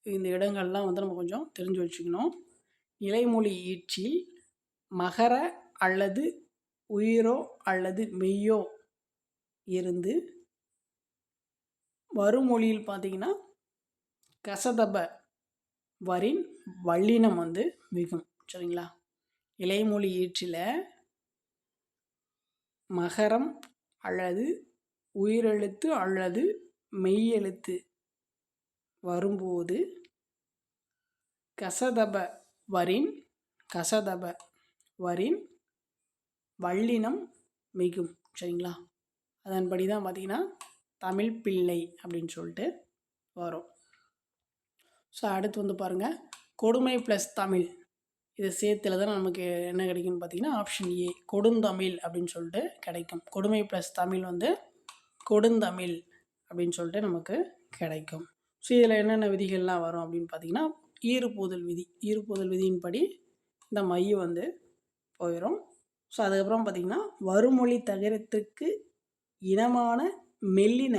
இந்த இடங்கள்லாம் வந்து நம்ம கொஞ்சம் தெரிஞ்சு வச்சுக்கணும். நிலைமொழி ஈற்றில் மகர அல்லது உயிரோ அல்லது மெய்யோ இருந்து வருமொழியில் பார்த்தீங்கன்னா கசதப வரின் வல்லினம் வந்து மிகும். சரிங்களா? இலைமொழி ஈற்றில் மகரம் அல்லது உயிரெழுத்து அல்லது மெய்யெழுத்து வரும்போது கசதப வரின் வல்லினம் மிகும். சரிங்களா? அதன்படி தான் பார்த்திங்கன்னா தமிழ் பிள்ளை அப்படின்னு சொல்லிட்டு வரும். ஸோ அடுத்து வந்து பாருங்கள், கொடுமை ப்ளஸ் தமிழ் இதை சேர்த்துல தான் நமக்கு என்ன கிடைக்கும்னு பார்த்தீங்கன்னா ஆப்ஷன் ஏ கொடுந்தமிழ் அப்படின்னு சொல்லிட்டு கிடைக்கும். கொடுமை ப்ளஸ் தமிழ் வந்து கொடுந்தமிழ் அப்படின்னு சொல்லிட்டு நமக்கு கிடைக்கும். ஸோ இதில் என்னென்ன விதிகள்லாம் வரும் அப்படின்னு பார்த்தீங்கன்னா ஈறுபோதல் விதியின்படி இந்த மைய வந்து போயிடும். ஸோ அதுக்கப்புறம் பார்த்திங்கன்னா வருமொழி தகரத்துக்கு இனமான மெல்லின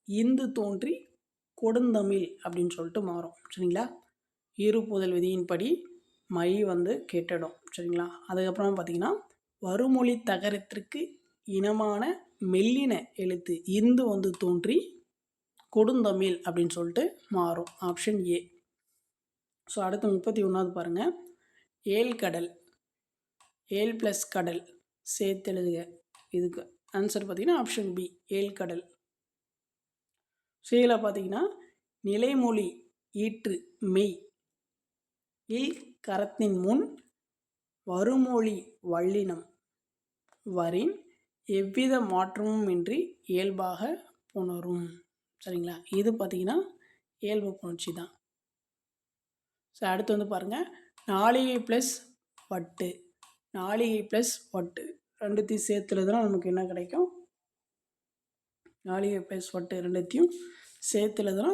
இந்து தோன்றி கொடுந்தமிழ் அப்படின்னு சொல்லிட்டு மாறும். சரிங்களா? ஈறுபோதல் விதியின்படி மை வந்து கெட்டிடும். சரிங்களா? அதுக்கப்புறம் பார்த்திங்கன்னா வருமொழி தகரத்திற்கு இனமான மெல்லின எழுத்து இந்து வந்து தோன்றி கொடுந்தமிழ் அப்படின்னு சொல்லிட்டு மாறும். Option A. ஸோ அடுத்து 31வது பாருங்கள், ஏழ்கடல் ஏல் ப்ளஸ் கடல் சேர்த்து எழுதுக. இதுக்கு ஆன்சர் பார்த்திங்கன்னா ஆப்ஷன் பி ஏழ்கடல். இதில் பார்த்திங்கன்னா நிலைமொழி ஈற்று மெய் இல் கரத்தின் முன் வருமொழி வல்லினம் வரின் எவ்வித மாற்றமும் இன்றி இயல்பாக புணரும். சரிங்களா? இது பார்த்திங்கன்னா இயல்பு புணர்ச்சி தான். ஸோ அடுத்து வந்து பாருங்கள், நாளிகை ப்ளஸ் வட்டு ரெண்டுத்தையும் சேர்த்துலதுனா நமக்கு என்ன கிடைக்கும்? நாளிகை ப்ளஸ் வட்டு ரெண்டுத்தையும் சேர்த்துலதுனா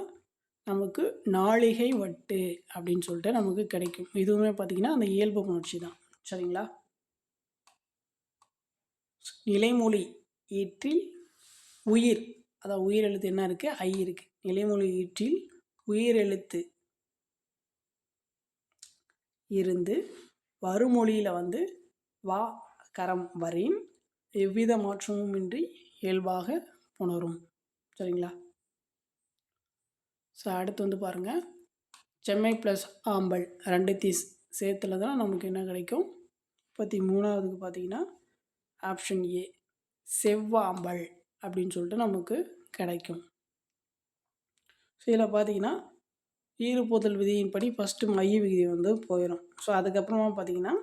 நமக்கு நாளிகை வட்டு அப்படின்னு சொல்லிட்டு நமக்கு கிடைக்கும். இதுவுமே பார்த்திங்கன்னா அந்த இயல்பு புணர்ச்சி தான். சரிங்களா? நிலைமொழி ஈற்றில் உயிர், அதாவது உயிர் எழுத்து என்ன இருக்குது? ஐ இருக்குது. நிலைமொழி ஈற்றில் உயிர் எழுத்து இருந்து வருமொழியில் வந்து வா கரம் வரின் எவ்வித மாற்றமும் இன்றி இயல்பாக புணரும். சரிங்களா? ஸோ அடுத்து வந்து பாருங்கள், செம்மை ப்ளஸ் ஆம்பல் ரெண்டுத்தையும் சேர்த்துல தான் நமக்கு என்ன கிடைக்கும்? 33வதுக்கு பார்த்திங்கன்னா ஆப்ஷன் ஏ செவ்வாம்பல் அப்படின்னு சொல்லிட்டு நமக்கு கிடைக்கும். ஸோ இதில் பார்த்திங்கன்னா ஈறுபோதல் விதியின்படி ஃபஸ்ட்டு மைய விதி வந்து போயிடும். ஸோ அதுக்கப்புறமா பார்த்திங்கன்னா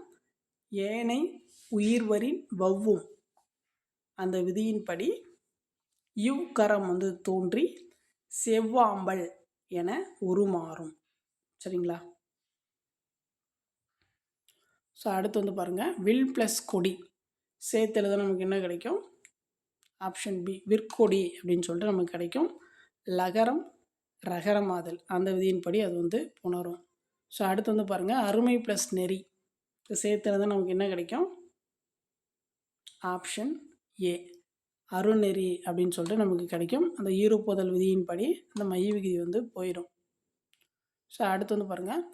ஏனை உயிர்வரின் வவ்வும் அந்த விதியின்படி இவ்கரம் வந்து தோன்றி செவ்வாம்பல் என உருமாறும். சரிங்களா? ஸோ அடுத்து வந்து பாருங்கள், வில் ப்ளஸ் கொடி சேர்த்துல தான் நமக்கு என்ன கிடைக்கும்? ஆப்ஷன் பி விற்கொடி அப்படின்னு சொல்லிட்டு நமக்கு கிடைக்கும். லகரம் ரகரமாதல் அந்த விதியின்படி அது வந்து புணரும். ஸோ அடுத்து வந்து பாருங்கள், அருமை ப்ளஸ் நெறி சேர்த்துல தான் நமக்கு என்ன கிடைக்கும்? ஆப்ஷன் ஏ அருநெறி அப்படின்னு சொல்லிட்டு நமக்கு கிடைக்கும். அந்த ஈறுபோதல் விதியின்படி அந்த மைய விதி வந்து போயிடும். ஸோ அடுத்து வந்து பாருங்கள்,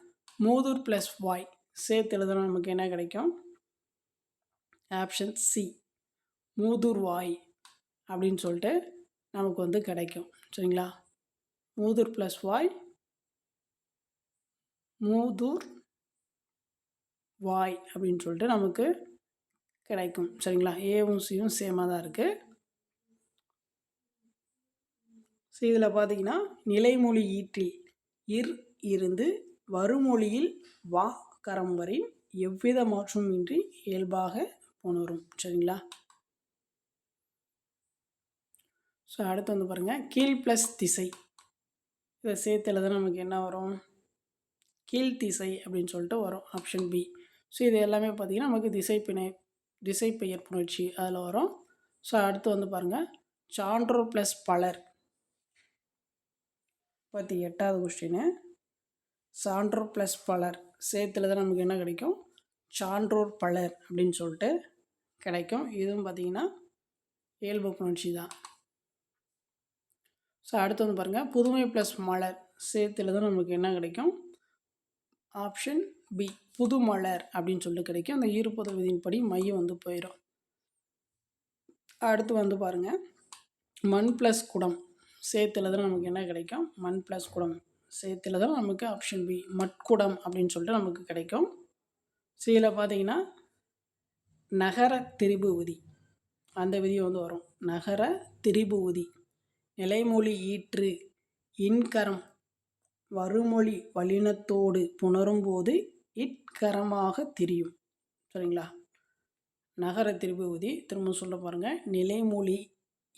மூதூர் ப்ளஸ் வாய் சேர்த்து எழுதுனா நமக்கு என்ன கிடைக்கும்? ஆப்ஷன் சி மூதூர் வாய் அப்படின்னு சொல்லிட்டு நமக்கு வந்து கிடைக்கும். சரிங்களா? மூதூர் ப்ளஸ் வாய் மூதூர் வாய் அப்படின்னு சொல்லிட்டு நமக்கு கிடைக்கும். சரிங்களா? ஏவும் சியும் சேமாக தான் இருக்குது. ஸோ இதில் பார்த்தீங்கன்னா நிலைமொழி ஈற்றில் இருந்து வருமொழியில் வா கரம் வரை எவ்வித மாற்றமும் இன்றி இயல்பாக புணரும். சரிங்களா? ஸோ அடுத்து வந்து பாருங்கள், கீழ் ப்ளஸ் திசை இதை சேர்த்துல தான் நமக்கு என்ன வரும்? கீழ்த்திசை அப்படின்னு சொல்லிட்டு வரும். Option B. ஸோ இது எல்லாமே பார்த்திங்கன்னா நமக்கு திசைப்பெயர் புணர்ச்சி அதில் வரும். ஸோ அடுத்து வந்து பாருங்கள், சான்றோர் ப்ளஸ் பலர் 38வது கொஸ்டின். சான்றோர் ப்ளஸ் பலர் சேர்த்துல தான் நமக்கு என்ன கிடைக்கும்? சான்றோர் பலர் அப்படின்னு சொல்லிட்டு கிடைக்கும். இதுவும் பார்த்திங்கன்னா இயல்பு புணர்ச்சி தான். ஸோ அடுத்து வந்து பாருங்கள், புதுமை ப்ளஸ் மலர் சேர்த்துல தான் நமக்கு என்ன கிடைக்கும்? ஆப்ஷன் பி புதுமலர் அப்படின்னு சொல்லிட்டு கிடைக்கும். அந்த ஈறுபொருள் விதியின்படி மையம் வந்து போயிடும். அடுத்து வந்து பாருங்கள், மண் ப்ளஸ் குடம் சேர்த்துல தான் நமக்கு என்ன கிடைக்கும்? மண் ப்ளஸ் குடம் சேர்த்துல தான் நமக்கு ஆப்ஷன் பி மட்குடம் அப்படின்னு சொல்லிட்டு நமக்கு கிடைக்கும். இதில் பார்த்தீங்கன்னா நகர திரிபு விதி, அந்த விதி வந்து வரும். நகர திரிபு விதி, நிலைமொழி ஈற்று இன்கரம் வருமொழி வல்லினத்தோடு புணரும்போது இட்கரமாக திரியும். சரிங்களா? நகர திரிபு விதி திரும்ப சொல்ல பாருங்கள். நிலைமொழி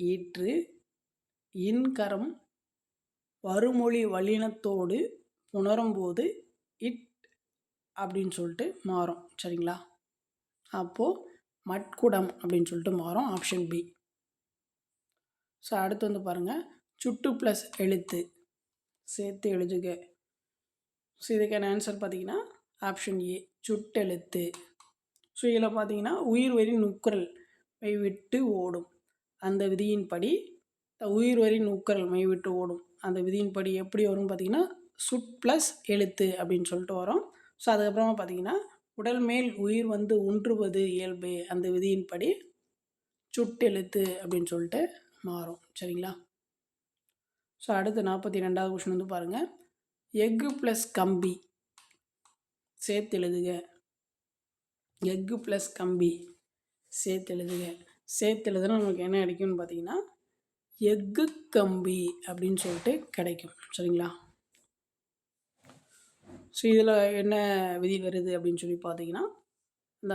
ஈற்று இன்கரம் வருமொழி வல்லினத்தோடு புணரும்போது இட் அப்படின்னு சொல்லிட்டு மாறும். சரிங்களா? அப்போது மட்குடம் அப்படின்னு சொல்லிட்டு மாறும். Option B. ஸோ அடுத்து வந்து பாருங்கள், சுட்டு ப்ளஸ் எழுத்து சேர்த்து எழுதுக. ஸோ இதுக்கான ஆன்சர் பார்த்தீங்கன்னா ஆப்ஷன் ஏ சுட்டெழுத்து. ஸோ இதில் பார்த்தீங்கன்னா உயிர் வரி நுக்குரல் மெய்விட்டு ஓடும் அந்த விதியின்படி, உயிர் வரி நுக்குரல் மெய்விட்டு ஓடும் அந்த விதியின்படி எப்படி வரும்னு பார்த்தீங்கன்னா சுட் ப்ளஸ் எழுத்து அப்படின்னு சொல்லிட்டு வரும். ஸோ அதுக்கப்புறமா பார்த்தீங்கன்னா உடல் மேல் உயிர் வந்து ஒன்றுவது இயல்பு அந்த விதியின்படி சுட்டெழுத்து அப்படின்னு சொல்லிட்டு மாறும். சரிங்களா? ஸோ அடுத்து 42வது கொஷின் வந்து பாருங்கள், எக்கு ப்ளஸ் கம்பி சேர்த்து எழுதுக. எக்கு ப்ளஸ் கம்பி சேர்த்து எழுதுக. சேர்த்து எழுதுனா நமக்கு என்ன கிடைக்கும்னு பார்த்தீங்கன்னா எக்கு கம்பி அப்படின்னு சொல்லிட்டு கிடைக்கும். சரிங்களா? ஸோ இதில் என்ன விதி வருது அப்படின்னு சொல்லி பார்த்தீங்கன்னா, இந்த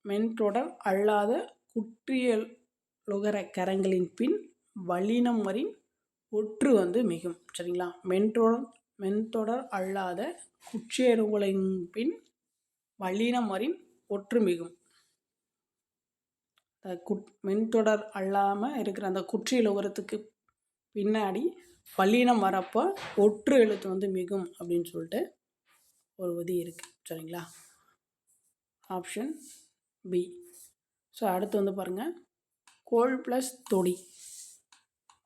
மென்றொடர் அல்லாத குற்றியலுகர கரங்களின் பின் வல்லினம் வரின் ஒற்று வந்து மிகும். சரிங்களா? மென்றொடர் அல்லாத குற்றியலுகளின் பின் வல்லினம் வரின் ஒற்று மிகும். மென்தொடர் அல்லாமல் இருக்கிற அந்த குற்றியலுகரத்துக்கு பின்னாடி வல்லினம் வரப்போ ஒற்று எழுத்து வந்து மிகும் அப்படின்னு சொல்லிட்டு ஒரு விதி இருக்குது. சரிங்களா? Option B. ஸோ அடுத்து வந்து பாருங்கள், கோல் ப்ளஸ் தொடி.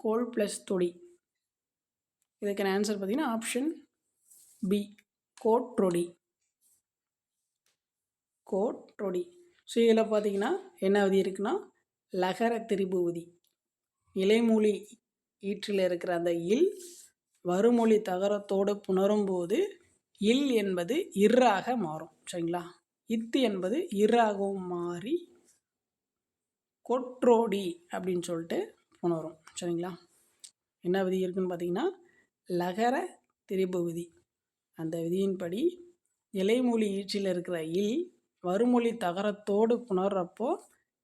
கோல் ப்ளஸ் தொடி இதுக்கான ஆன்சர் பார்த்தீங்கன்னா ஆப்ஷன் பி கோற்றொடி. கோற்றொடி. ஸோ இதில் பார்த்தீங்கன்னா என்ன விதி இருக்குன்னா லகர திரிபு விதி. நிலைமொழி ஈற்றில் இருக்கிற அந்த இல் வருமொழி தகரத்தோடு புணரும்போது இல் என்பது இர்ராக மாறும். சரிங்களா? இத்து என்பது இர்ராகவும் மாறி கொற்றோடி அப்படின்னு சொல்லிட்டு புணரும். சரிங்களா? என்ன விதி இருக்குதுன்னு பார்த்தீங்கன்னா லகர திரிபு விதி. அந்த விதியின்படி நிலைமொழி ஈற்றில் இருக்கிற இல் வருமொழி தகரத்தோடு புணர்றப்போ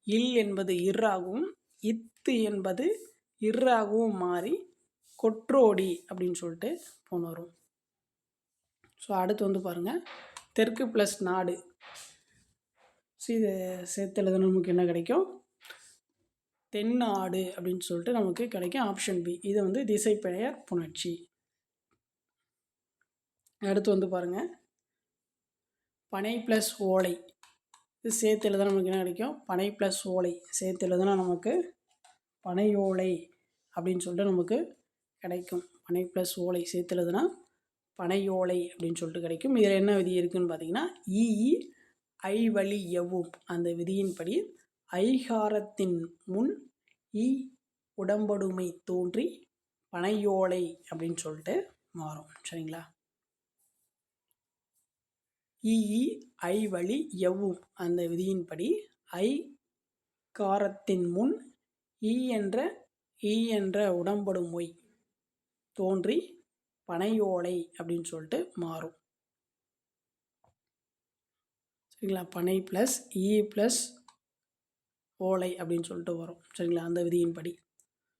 இல் என்பது இர்ராகவும் இத்து என்பது இர்ராகவும் மாறி கொற்றோடி அப்படின்னு சொல்லிட்டு புணரும். ஸோ அடுத்து வந்து பாருங்கள், தெற்கு ப்ளஸ் நாடு. ஸோ இது சேர்த்து எழுதுனா நமக்கு என்ன கிடைக்கும்? தென்னாடு அப்படின்னு சொல்லிட்டு நமக்கு கிடைக்கும். Option B. இது வந்து திசைப்பெயர் புணர்ச்சி. அடுத்து வந்து பாருங்கள், பனை ப்ளஸ் ஓலை. இது சேர்த்து எழுதுனா நமக்கு என்ன கிடைக்கும்? பனை ப்ளஸ் ஓலை சேர்த்து எழுதுனா நமக்கு பனையோலை அப்படின்னு சொல்லிட்டு நமக்கு கிடைக்கும். பனை ப்ளஸ் ஓலை சேர்த்து எழுதுனா பனையோலை அப்படின்னு சொல்லிட்டு கிடைக்கும். இதில் என்ன விதி இருக்குதுன்னு பார்த்தீங்கன்னா ஈ ஐ வழி எவ்வும் அந்த விதியின்படி ஐகாரத்தின் முன் ஈ உடம்படுமை தோன்றி பனையோலை அப்படின்னு சொல்லிட்டு மாறும். சரிங்களா? ஈ ஐ வழி எவ்வும் அந்த விதியின்படி ஐ காரத்தின் முன் ஈ என்ற உடம்படும் மொய் தோன்றி பனையோலை அப்படின்னு சொல்லிட்டு மாறும். சரிங்களா? பனை ப்ளஸ் ஈ ப்ளஸ் ஓலை அப்படின்னு சொல்லிட்டு வரும். சரிங்களா? அந்த விதியின்படி.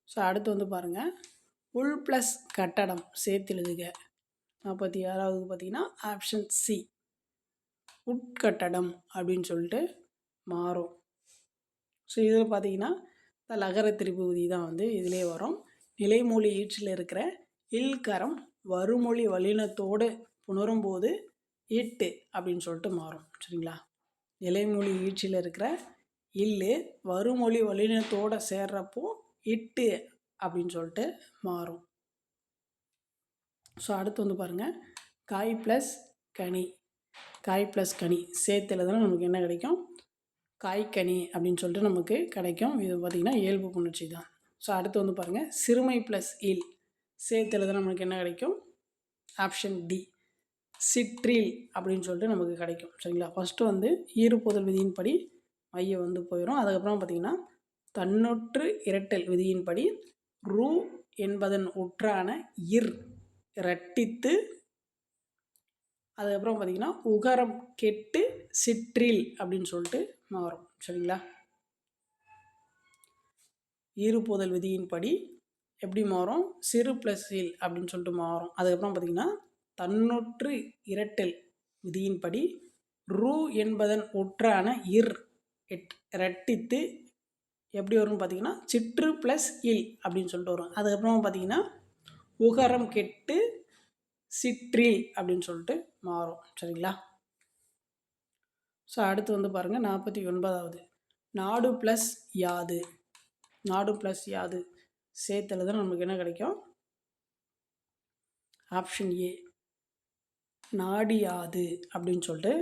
ஸோ அடுத்து வந்து பாருங்கள், உள் ப்ளஸ் கட்டடம் சேர்த்து எழுதுக. 46வது பார்த்தீங்கன்னா ஆப்ஷன் சி உட்கட்டடம் அப்படின்னு சொல்லிட்டு மாறும். ஸோ இதில் பார்த்தீங்கன்னா இந்த லகர திரிபு விதி தான் வந்து இதிலே வரும். நிலைமொழி ஈற்றில் இருக்கிற இல்கரம் வருமொழி வல்லினத்தோடு புணரும்போது இட்டு அப்படின்னு சொல்லிட்டு மாறும். சரிங்களா? நிலைமொழி ஈற்றில் இருக்கிற இல்லு வருமொழி வல்லினத்தோடு சேர்றப்போ இட்டு அப்படின்னு சொல்லிட்டு மாறும். ஸோ அடுத்து வந்து பாருங்கள், காய் ப்ளஸ் கனி, காய் ப்ளஸ் கனி சேர்த்து எழுதுனா நமக்கு என்ன கிடைக்கும்? காய்கனி அப்படின்னு சொல்லிட்டு நமக்கு கிடைக்கும். இது பார்த்திங்கன்னா இயல்பு புணர்ச்சி தான். ஸோ அடுத்து வந்து பாருங்கள், சிறுமை ப்ளஸ் இல் சேர்த்து எழுதுனா நமக்கு என்ன கிடைக்கும்? ஆப்ஷன் டி, சிற்றில் அப்படின்னு சொல்லிட்டு நமக்கு கிடைக்கும். சரிங்களா? ஃபஸ்ட்டு வந்து ஈறுபோதல் விதியின்படி மைய வந்து போயிடும். அதுக்கப்புறம் பார்த்திங்கன்னா தன்னொற்று இரட்டல் விதியின்படி ரூ என்பதன் ஒற்றான இர் இரட்டித்து, அதுக்கப்புறம் பார்த்திங்கன்னா உகரம் கெட்டு சிற்றில் அப்படின்னு சொல்லிட்டு மாறும். சரிங்களா? ஈறுபோதல் விதியின்படி எப்படி மாறும்? சிறு ப்ளஸ் இல் அப்படின்னு சொல்லிட்டு மாறும். அதுக்கப்புறம் பார்த்திங்கன்னா தன்னொற்று இரட்டல் விதியின்படி ரூ என்பதன் ஒற்றான இர் இரட்டித்து எப்படி வரும்னு பார்த்திங்கன்னா சிற்று ப்ளஸ் இல் அப்படின்னு சொல்லிட்டு வரும். அதுக்கப்புறமா பார்த்திங்கன்னா உகரம் கெட்டு சிற்றில் அப்படின்னு சொல்லிட்டு மாறும். சரிங்களா? ஸோ அடுத்து வந்து பாருங்கள் 49வது, நாடு ப்ளஸ் யாது. நாடு ப்ளஸ் யாது சேர்த்தெழுத நமக்கு என்ன கிடைக்கும்? ஆப்ஷன் ஏ, நாடியாது அப்படின்னு சொல்லிட்டு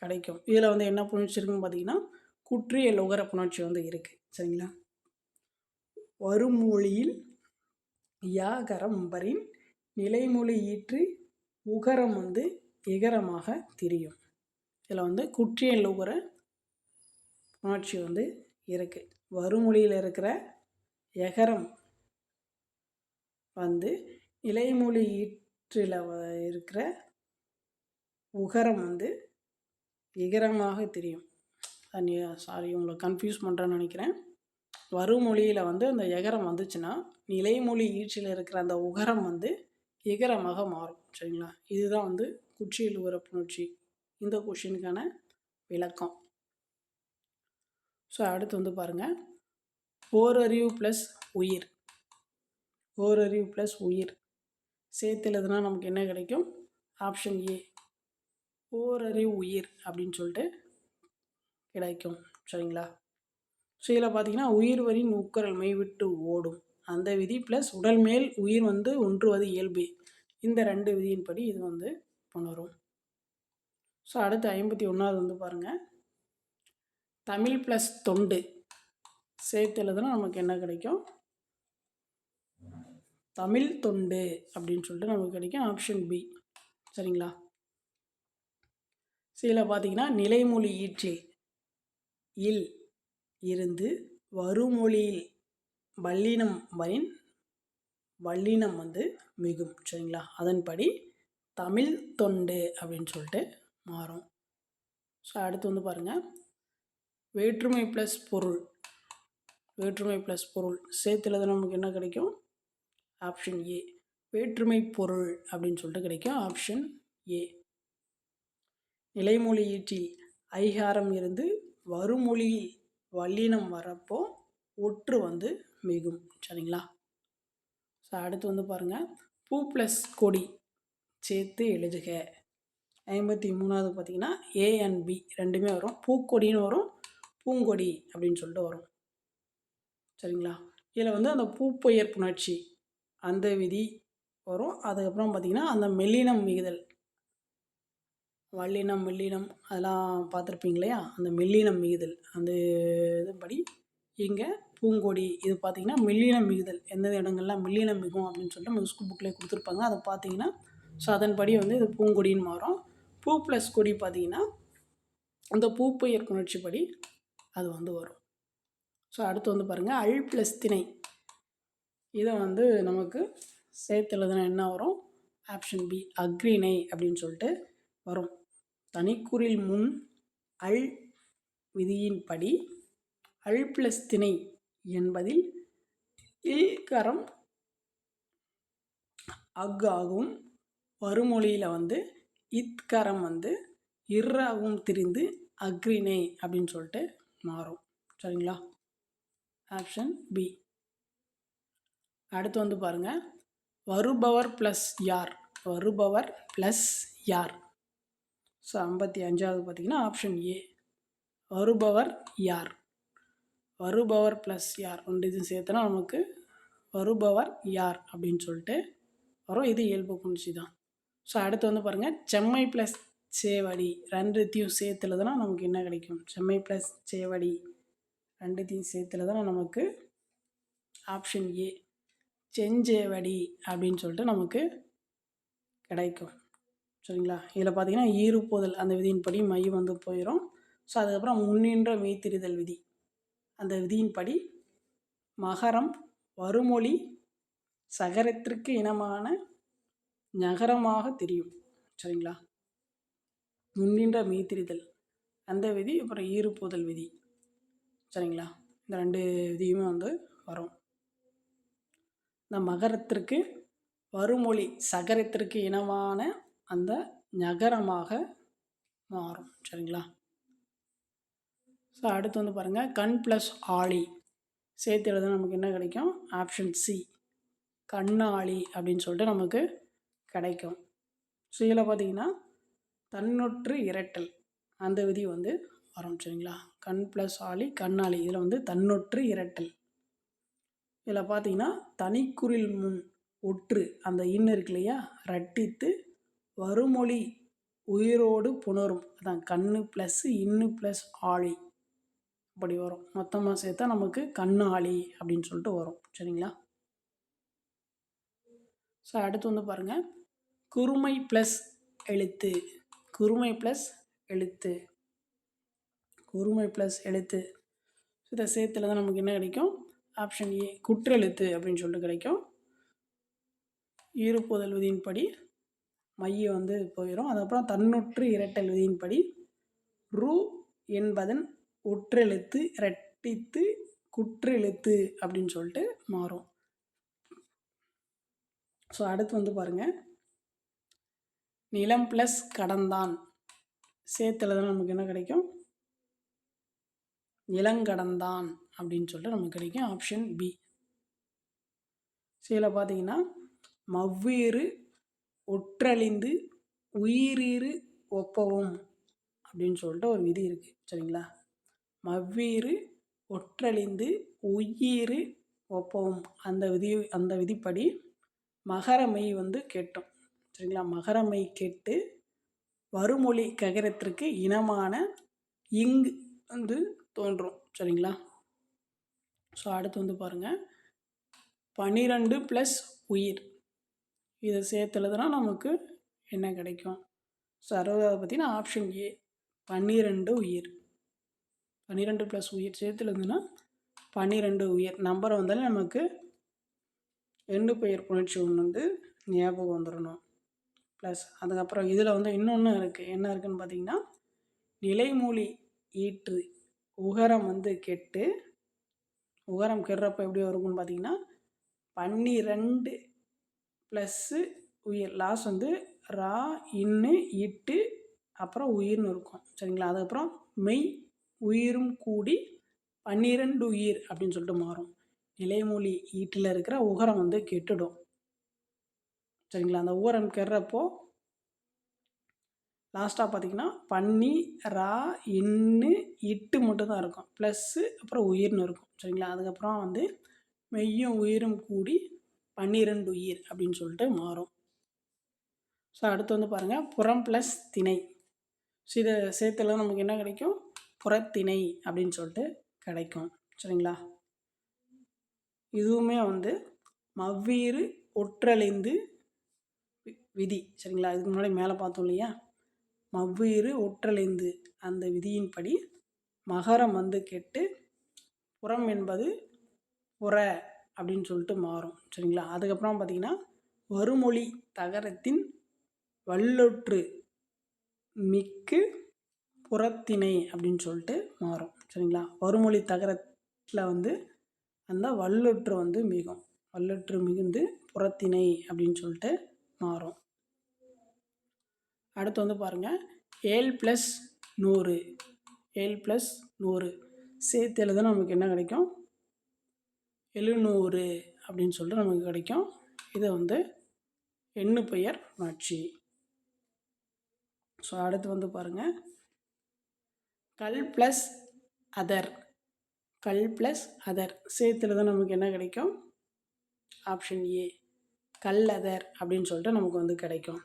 கிடைக்கும். இதில் வந்து என்ன புணர்ச்சி இருக்குன்னு பார்த்தீங்கன்னா குற்றியல் உகர புணர்ச்சி வந்து இருக்குது. சரிங்களா? வருமொழியில் யாகரம் வரின் நிலைமொழி ஈற்று உகரம் வந்து இகரமாக திரியும். இதில் வந்து குற்றியல் உகர புணர்ச்சி வந்து இருக்குது. வருமொழியில் இருக்கிற எகரம் வந்து நிலைமொழி ஈற்றில் இருக்கிற உகரம் வந்து இகரமாக தெரியும். சாரி, உங்களை கன்ஃபியூஸ் பண்ணுறேன்னு நினைக்கிறேன். வருமொழியில் வந்து அந்த எகரம் வந்துச்சுன்னா நிலைமொழி ஈற்றில் இருக்கிற அந்த உகரம் வந்து இகரமாக மாறும். சரிங்களா? இதுதான் வந்து குற்றியல் உகர புணர்ச்சி. இந்த கொஷினுக்கான விளக்கம். ஸோ அடுத்து வந்து பாருங்கள், ஓரறிவு ப்ளஸ் உயிர். ஓரறிவு ப்ளஸ் உயிர் சேர்த்து எழுதுனா நமக்கு என்ன கிடைக்கும்? ஆப்ஷன் ஏ, ஓரறிவு உயிர் அப்படின்னு சொல்லிட்டு கிடைக்கும். சரிங்களா? ஸோ இதில் பார்த்தீங்கன்னா உயிர் வரின் உக்கரல் மெய் விட்டு ஓடும் அந்த விதி ப்ளஸ் உடல் மேல் உயிர் வந்து ஒன்றுவது இயல்பு, இந்த ரெண்டு விதியின்படி இது வந்து புணரும். ஸோ அடுத்து 51வது வந்து பாருங்கள், தமிழ் ப்ளஸ் தொண்டு சேர்த்து எழுதுனா நமக்கு என்ன கிடைக்கும்? தமிழ் தொண்டு அப்படின்னு சொல்லிட்டு நமக்கு கிடைக்கும். Option B. சரிங்களா? இதில் பார்த்தீங்கன்னா நிலைமொழி ஈற்றில் இல் இருந்து வருமொழியில் வல்லினம் வரின் வல்லினம் வந்து மிகும். சரிங்களா? அதன்படி தமிழ் தொண்டு அப்படின்னு சொல்லிட்டு மாறும். ஸோ அடுத்து வந்து பாருங்கள், வேற்றுமை ப்ளஸ் பொருள். வேற்றுமை ப்ளஸ் பொருள் சேர்த்து எழுத நமக்கு என்ன கிடைக்கும்? ஆப்ஷன் ஏ, வேற்றுமை பொருள் அப்படின்னு சொல்லிட்டு கிடைக்கும். Option A. நிலைமொழி ஈற்றில் ஐகாரம் இருந்து வருமொழியில் வல்லினம் வரப்போ ஒற்று வந்து மிகும். சரிங்களா? ஸோ அடுத்து வந்து பாருங்கள், பூ ப்ளஸ் கொடி சேர்த்து எழுதுக. 53வது பார்த்திங்கன்னா ஏ அண்ட் பி ரெண்டுமே வரும். பூக்கொடின்னு வரும், பூங்கொடி அப்படின்னு சொல்லிட்டு வரும். சரிங்களா? இதில் வந்து அந்த பூப்பெயர் புணர்ச்சி அந்த விதி வரும். அதுக்கப்புறம் பார்த்திங்கன்னா அந்த மெல்லினம் மிகுதல், வல்லினம் மெல்லினம் அதெல்லாம் பார்த்துருப்பீங்க இல்லையா? அந்த மெல்லினம் மிகுதல் அந்த இதுபடி இங்கே பூங்கொடி இது பார்த்திங்கன்னா மெல்லினம் மிகுதல், எந்தெந்த இடங்கள்லாம் மெல்லினம் மிகும் அப்படின்னு சொல்லிட்டு நம்ம ஸ்கூல் புக்கில் கொடுத்துருப்பாங்க. அதை பார்த்தீங்கன்னா ஸோ அதன்படி வந்து இது பூங்கொடின்னு மாறும். பூ ப்ளஸ் கொடி பார்த்திங்கன்னா அந்த பூப்பெயர் புணர்ச்சி படி அது வந்து வரும். ஸோ அடுத்து வந்து பாருங்கள், அள் ப்ளஸ் திணை. இதை வந்து நமக்கு சேர்த்து எழுதுனா என்ன வரும்? ஆப்ஷன் பி, அக்ரிணை அப்படின்னு சொல்லிட்டு வரும். தனிக்குறில் முன் அள் விதியின்படி அள் ப்ளஸ் திணை என்பதில் இல்கரம் அக் ஆகும். வருமொழியில் வந்து இத்கரம் வந்து இர்ராகவும் திரிந்து அக்ரிணை அப்படின்னு சொல்லிட்டு மாறும். சரிங்களா? Option B. அடுத்து வந்து பாருங்கள், வருபவர் ப்ளஸ் யார். வருபவர் ப்ளஸ் யார். ஸோ 55வது பார்த்திங்கன்னா ஆப்ஷன் ஏ, வருபவர் யார். வருபவர் ப்ளஸ் யார் ரெண்டு இதுவும் சேர்த்துனா நமக்கு வருபவர் யார் அப்படின்னு சொல்லிட்டு வரும். இது இயல்பு புணர்ச்சி தான். ஸோ அடுத்து வந்து பாருங்கள், செம்மை ப்ளஸ் சேவடி ரெண்டுத்தையும் சேர்த்து எழுதுனா நமக்கு என்ன கிடைக்கும்? செம்மை ப்ளஸ் சேவடி ரெண்டுத்தையும் சேர்த்து எழுதுனா நமக்கு ஆப்ஷன் ஏ செஞ்சேவடி அப்படின்னு சொல்லிட்டு நமக்கு கிடைக்கும். சரிங்களா? இதில் பார்த்தீங்கன்னா ஈறுபோதல் அந்த விதியின்படி மை வந்து போயிடும். ஸோ அதுக்கப்புறம் முன்னின்ற மெய்த்திரிதல் விதி அந்த விதியின்படி மகரம் வருமொழி சகரத்திற்கு இனமான நகரமாக தெரியும். சரிங்களா? முன்னின்ற மெய்த்திரிதல் அந்த விதி, அப்புறம் ஈறுபோதல் விதி. சரிங்களா? இந்த 2 விதியுமே வந்து வரும். இந்த மகரத்திற்கு வருமொழி சகரத்திற்கு இனமான அந்த நகரமாக மாறும். சரிங்களா? ஸோ அடுத்து வந்து பாருங்கள், கண் ப்ளஸ் ஆழி சேர்த்து எழுத நமக்கு என்ன கிடைக்கும்? ஆப்ஷன் சி கண்ணாளி அப்படின்னு சொல்லிட்டு நமக்கு கிடைக்கும். ஸோ இதில் பார்த்தீங்கன்னா தன்னொற்று இரட்டல் அந்த விதி வந்து வரும். சரிங்களா? கண் ப்ளஸ் ஆழி கண்ணாளி இதில் வந்து தன்னொற்று இரட்டல். இதில் பார்த்தீங்கன்னா தனிக்குறில் முன் ஒற்று அந்த இன்னு இருக்கு இல்லையா, ரட்டித்து வருமொழி உயிரோடு புணரும். அதான் கண்ணு ப்ளஸ் இன்னு ப்ளஸ் ஆழி அப்படி வரும். மொத்தமாக சேர்த்தா நமக்கு கண்ணாளி அப்படின்னு சொல்லிட்டு வரும். சரிங்களா? ஸோ அடுத்து வந்து பாருங்கள், குறுமை ப்ளஸ் எழுத்து. குறுமை ப்ளஸ் எழுத்து. குறுமை ப்ளஸ் எழுத்து இதை சேர்த்துல தான் நமக்கு என்ன கிடைக்கும்? ஆப்ஷன் ஏ குற்றெழுத்து அப்படின்னு சொல்லிட்டு கிடைக்கும். ஈறுபோதல் விதியின்படி மைய வந்து போயிடும். அதுக்கப்புறம் தன்னொற்று இரட்டல் விதியின்படி ரு என்பதன் ஒற்றெழுத்து இரட்டித்து குற்றெழுத்து அப்படின்னு சொல்லிட்டு மாறும். ஸோ அடுத்து வந்து பாருங்கள், நிலம் ப்ளஸ் கடந்தான் சேர்த்துல தான் நமக்கு என்ன கிடைக்கும்? நிலங்கடந்தான் அப்படின்னு சொல்லிட்டு நமக்கு கிடைக்கும். Option B. சில பார்த்தீங்கன்னா மவ்வீறு ஒற்றழிந்து உயிரீறு ஒப்பவும் அப்படின்னு சொல்லிட்டு ஒரு விதி இருக்குது. சரிங்களா? மவ்வீறு ஒற்றழிந்து உயிர் ஒப்பவும் அந்த விதிப்படி மகரமை வந்து கெட்டும். சரிங்களா? மகரமை கெட்டு வருமொழி ககரத்திற்கு இனமான இங்கு வந்து தோன்றும். சரிங்களா? ஸோ அடுத்து வந்து பாருங்கள், 12 ப்ளஸ் உயிர் இதை சேர்த்து எழுதுனா நமக்கு என்ன கிடைக்கும்? ஸோ 60 பார்த்தீங்கன்னா ஆப்ஷன் ஏ 12 உயிர். 12 ப்ளஸ் உயிர் சேர்த்து எழுதுனா 12 உயிர். நம்பரை வந்தாலே நமக்கு எண்ணு பெயர் புணர்ச்சி ஒன்று வந்து ஞாபகம் வந்துடணும். ப்ளஸ் அதுக்கப்புறம் இதில் வந்து இன்னொன்று இருக்குது. என்ன இருக்குதுன்னு பார்த்தீங்கன்னா, நிலைமொழி ஈற்று உகரம் வந்து கெட்டு, உகரம் கெடுறப்ப எப்படி வரும்னு பார்த்தீங்கன்னா 12 ப்ளஸ்ஸு உயிர். லாஸ் வந்து ரா இன்னு இட்டு அப்புறம் உயிர்னு இருக்கும். சரிங்களா? அதுக்கப்புறம் மெய் உயிரும் கூடி 12 உயிர் அப்படின்னு சொல்லிட்டு மாறும். நிலைமொழி ஈட்டில் இருக்கிற உகரம் வந்து கெட்டுடும். சரிங்களா? அந்த உகரம் கெடுறப்போ லாஸ்ட்டாக பார்த்தீங்கன்னா பன்னி ரா இன்னு இட்டு மட்டும்தான் இருக்கும். ப்ளஸ்ஸு அப்புறம் உயிர்னு இருக்கும். சரிங்களா? அதுக்கப்புறம் வந்து மெய்யும் உயிரும் கூடி 12 உயிர் அப்படின்னு சொல்லிட்டு மாறும். ஸோ அடுத்து வந்து பாருங்கள், புறம் ப்ளஸ் திணை. ஸோ இதை சேர்த்துல நமக்கு என்ன கிடைக்கும்? புறத்திணை அப்படின்னு சொல்லிட்டு கிடைக்கும். சரிங்களா? இதுவுமே வந்து மவ்வீறு ஒற்றழிந்து விதி. சரிங்களா? இதுக்கு முன்னாடி மேலே பார்த்தோம் இல்லையா, மவ்வீறு ஒற்றழிந்து அந்த விதியின்படி மகரம் வந்து கெட்டு புறம் என்பது புற அப்படின்னு சொல்லிட்டு மாறும். சரிங்களா? அதுக்கப்புறம் பார்த்திங்கன்னா வருமொழி தகரத்தின் வல்லொற்று மிக்கு புறத்திணை அப்படின்னு சொல்லிட்டு மாறும். சரிங்களா? வருமொழி தகரத்தில் வந்து அந்த வல்லொற்று வந்து மிகும். வல்லொற்று மிகுந்து புறத்திணை அப்படின்னு சொல்லிட்டு மாறும். அடுத்து வந்து பாருங்கள், 7 + 100. 7 + 100 சேர்த்து எழுதுனா நமக்கு என்ன கிடைக்கும்? 700 அப்படின்னு சொல்லிட்டு நமக்கு கிடைக்கும். இது வந்து எண்ணு பெயர் மாட்சி. ஸோ அடுத்து வந்து பாருங்கள், கல் ப்ளஸ் அதர். கல் ப்ளஸ் அதர் சேர்த்து எழுதுனா நமக்கு என்ன கிடைக்கும்? ஆப்ஷன் ஏ கல்லதர் அப்படின்னு சொல்லிட்டு நமக்கு வந்து கிடைக்கும்.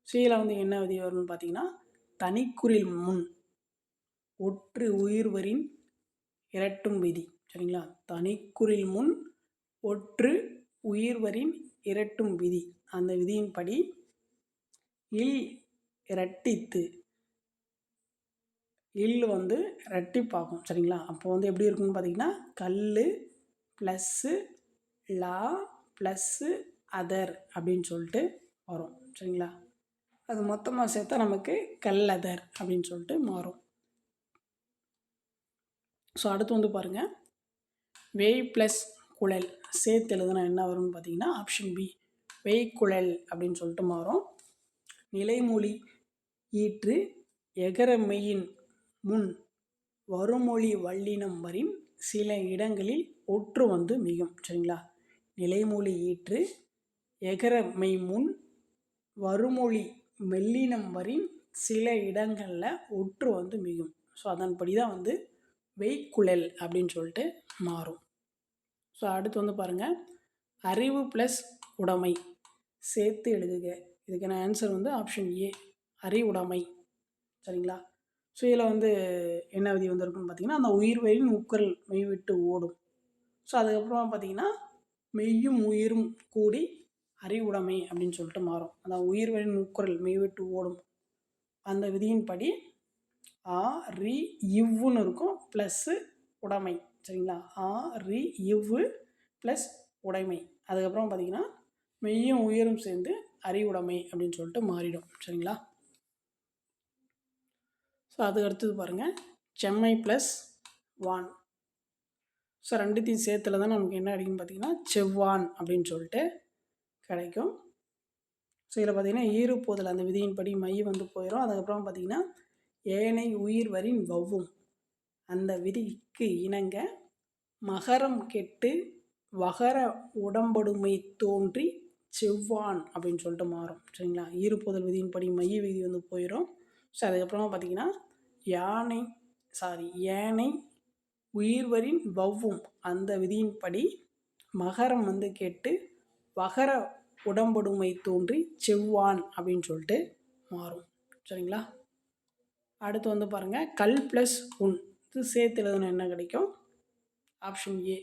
சீல வந்து என்ன விதி வரும்னு பார்த்தீங்கன்னா தனிக்குறில் முன் ஒற்று உயிர்வரின் இரட்டும் விதி. சரிங்களா? தனிக்குறில் முன் ஒற்று உயிர்வரின் இரட்டும் விதி. அந்த விதியின்படி இல் இரட்டித்து, இல் வந்து இரட்டிப்பாகும். சரிங்களா? அப்போ வந்து எப்படி இருக்குன்னு பார்த்தீங்கன்னா, கல் ப்ளஸ்ஸு லா ப்ளஸ்ஸு அதர் அப்படின்னு சொல்லிட்டு வரும். சரிங்களா? அது மொத்தமாக சேர்த்தா நமக்கு கல்லதர் அப்படின்னு சொல்லிட்டு மாறும். ஸோ அடுத்து வந்து பாருங்கள், வேய் ப்ளஸ் குழல் சேர்த்து எழுதுனா என்ன வரும்னு பார்த்தீங்கன்னா ஆப்ஷன் பி வேய்க்குழல் அப்படின்னு சொல்லிட்டு மாறும். நிலைமொழி ஈற்று எகர மெய்யின் முன் வருமொழி வல்லினம் வரின் சில இடங்களில் ஒற்று வந்து மிகும். சரிங்களா? நிலைமொழி ஈற்று எகர மெய் முன் வருமொழி மெல்லினம் வரின் சில இடங்களில் ஒற்று வந்து மிகும். ஸோ அதன்படி தான் வந்து வெய்க்குழல் அப்படின்னு சொல்லிட்டு மாறும். ஸோ அடுத்து வந்து பாருங்கள், அறிவு ப்ளஸ் உடைமை சேர்த்து எழுதுக. இதுக்கான ஆன்சர் வந்து ஆப்ஷன் ஏ அறிவுடைமை. சரிங்களா? ஸோ இதில் வந்து என்ன விதி வந்திருக்குன்னு பார்த்தீங்கன்னா, அந்த உயிர்வரின் உட்குரல் மெய் விட்டு ஓடும். ஸோ அதுக்கப்புறமா பார்த்தீங்கன்னா மெய்யும் உயிரும் கூடி அறிவுடைமை அப்படின்னு சொல்லிட்டு மாறும். அந்த உயிர்வரின் உட்குரல் மெய் விட்டு ஓடும் அந்த விதியின்படி ஆ ரி இவ்வுன்னு இருக்கும் ப்ளஸ்ஸு உடைமை. சரிங்களா? ஆ ரி இவ்வு ப்ளஸ் உடைமை. அதுக்கப்புறம் பார்த்திங்கன்னா மெய்யும் உயிரும் சேர்ந்து அறிவுடைமை அப்படின்னு சொல்லிட்டு மாறிடும். சரிங்களா? ஸோ அதுக்கு அடுத்தது பாருங்கள், செம்மை ப்ளஸ் வான். ஸோ ரெண்டுத்தையும் சேர்த்துல தான் நமக்கு என்ன கிடைக்குன்னு பார்த்திங்கன்னா செவ்வான் அப்படின்னு சொல்லிட்டு கிடைக்கும். ஸோ இதில் பார்த்திங்கன்னா ஈறுப்போதல் அந்த விதியின்படி மை வந்து போயிடும். அதுக்கப்புறம் பார்த்திங்கன்னா ஏனை உயிர் வரின் வவ்வும் அந்த விதிக்கு இணங்க மகரம் கெட்டு வகர உடம்படுமை தோன்றி செவ்வான் அப்படின்னு சொல்லிட்டு மாறும். சரிங்களா? ஈறுப்போதல் விதியின்படி மைய விதி வந்து போயிடும். ஸோ அதுக்கப்புறமா பார்த்திங்கன்னா ஏனை உயிர்வரின் வவ்வும் அந்த விதியின்படி மகரம் வந்து கெட்டு வகர உடம்படுமை தோன்றி செவ்வான் அப்படின்னு சொல்லிட்டு மாறும். சரிங்களா? அடுத்து வந்து பாருங்கள், கல் ப்ளஸ் உன் இது சேர்த்து எழுதுனா என்ன கிடைக்கும்? ஆப்ஷன் ஏ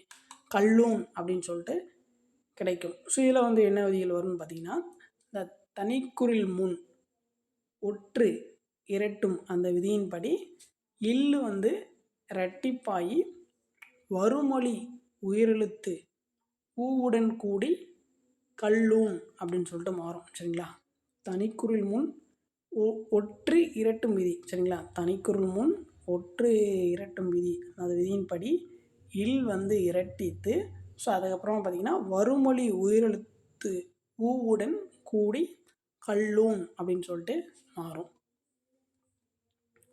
கல்லூன் அப்படின்னு சொல்லிட்டு கிடைக்கும். ஸோ இதில் வந்து என்ன விதிகள் வரும்னு பார்த்தீங்கன்னா, இந்த தனிக்குறில் முன் ஒற்று இரட்டும் அந்த விதியின்படி இல்லு வந்து இரட்டிப்பாயி வருமொழி உயிரெழுத்து ஊவுடன் கூடி கல்லூன் அப்படின்னு சொல்லிட்டு மாறும். சரிங்களா? தனிக்குறில் முன் ஒற்று இரட்டும் விதி. சரிங்களா? தனிக்குறில் முன் ஒற்று இரட்டும் விதி அந்த விதியின்படி இல் வந்து இரட்டித்து, ஸோ அதுக்கப்புறமா பார்த்திங்கன்னா வருமொழி உயிரெழுத்து ஊவுடன் கூடி கல்லூன் அப்படின்னு சொல்லிட்டு மாறும்.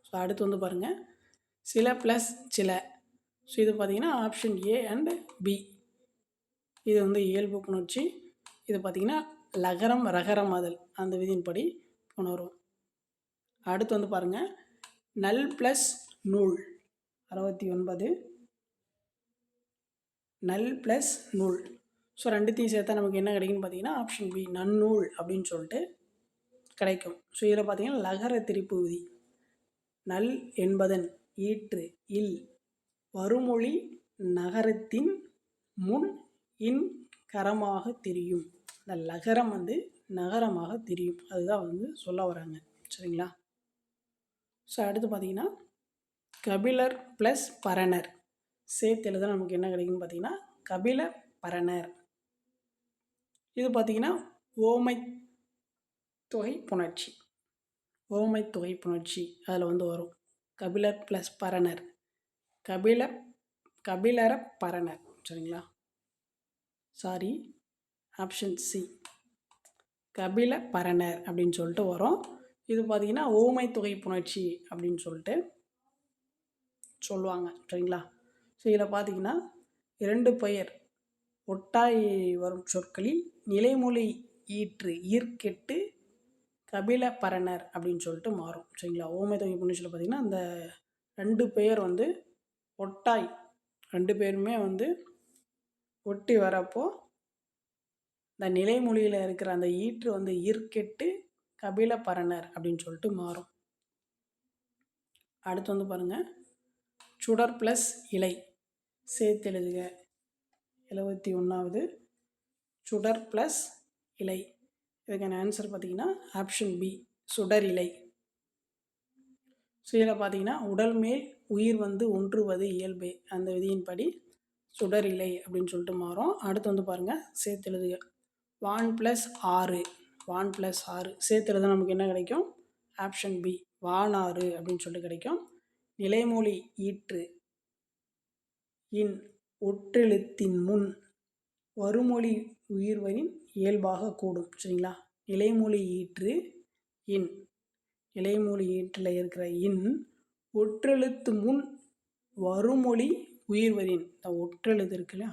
ஸோ அடுத்து வந்து பாருங்கள், சில ப்ளஸ் சில. ஸோ இது பார்த்திங்கன்னா ஆப்ஷன் ஏ அண்ட் பி. இது வந்து இயல்பு புணர்ச்சி. இது பார்த்திங்கன்னா லகரம் ரகரமாதல் அந்த விதியின்படி புணரும். அடுத்து வந்து பாருங்கள், நல் ப்ளஸ் நூல் 69 நல் ப்ளஸ் நூல். ஸோ ரெண்டுத்தையும் சேர்த்தா நமக்கு என்ன கிடைக்குன்னு பார்த்தீங்கன்னா ஆப்ஷன் பி நன்னூல் அப்படின்னு சொல்லிட்டு கிடைக்கும். ஸோ இதில் பார்த்தீங்கன்னா லகர திரிப்பு விதி. நல் என்பதன் ஈற்று இல் வருமொழி நகரத்தின் முன் இன் கரமாக திரியும். இந்த லகரம் வந்து நகரமாக திரியும், அதுதான் வந்து சொல்ல வராங்க. சரிங்களா? ஸோ அடுத்து பார்த்தீங்கன்னா கபிலர் ப்ளஸ் பரணர் சேர்த்து எழுத நமக்கு என்ன கிடைக்குன்னு பார்த்தீங்கன்னா கபில பரணர். இது பார்த்திங்கன்னா ஓமை தொகை புணர்ச்சி. ஓமை தொகை புணர்ச்சி அதில் வந்து வரும் கபிலர் ப்ளஸ் பரணர் கபிலர பரணர். சரிங்களா? ஆப்ஷன் சி கபில பரணர் அப்படின்னு சொல்லிட்டு வரும். இது பார்த்திங்கன்னா ஓமை தொகை புணர்ச்சி அப்படின்னு சொல்லிட்டு சொல்லுவாங்க. சரிங்களா? ஸோ இதில் பார்த்திங்கன்னா இரண்டு பெயர் ஒட்டாய் வரும் சொற்களில் நிலைமொழி ஈற்று ஈர்க்கெட்டு கபில பரணர் அப்படின்னு சொல்லிட்டு மாறும். சரிங்களா? ஓமை தொகை புணர்ச்சியில் பார்த்திங்கன்னா அந்த ரெண்டு பெயர் வந்து ஒட்டாய், ரெண்டு பேருமே வந்து ஒட்டி வரப்போ இந்த நிலைமொழியில் இருக்கிற அந்த ஈற்று வந்து ஈர்க்கெட்டு கபில பரணர் அப்படின்னு சொல்லிட்டு மாறும். அடுத்து வந்து பாருங்கள், சுடர் ப்ளஸ் இலை சேர்த்து எழுதுக. 71வது சுடர் ப்ளஸ் இலை. இதுக்கான ஆன்சர் பார்த்திங்கன்னா ஆப்ஷன் பி, சுடர் இலை. ஸோ இதில் பார்த்தீங்கன்னா உடல் மேல் உயிர் வந்து ஒன்றுவது இயல்பே, அந்த விதியின்படி சுடர் இலை அப்படின்னு சொல்லிட்டு மாறும். அடுத்து வந்து பாருங்கள், சேர்த்து எழுதுக. வான் ப்ளஸ் 6, வான் ப்ளஸ் 6 சேர்த்து எழுத நமக்கு என்ன கிடைக்கும்? ஆப்ஷன் பி, வானாறு அப்படின்னு சொல்லிட்டு கிடைக்கும். நிலைமொழி ஈற்று இன் ஒற்றெழுத்தின் முன் வருமொழி உயிர்வரின் இயல்பாக கூடும். சரிங்களா? நிலைமொழி ஈற்று இன், நிலைமொழி ஈற்றில் இருக்கிற இன் ஒற்றெழுத்து முன் வருமொழி உயிர்வரின், இந்த ஒற்றெழுத்து இருக்குல்ல,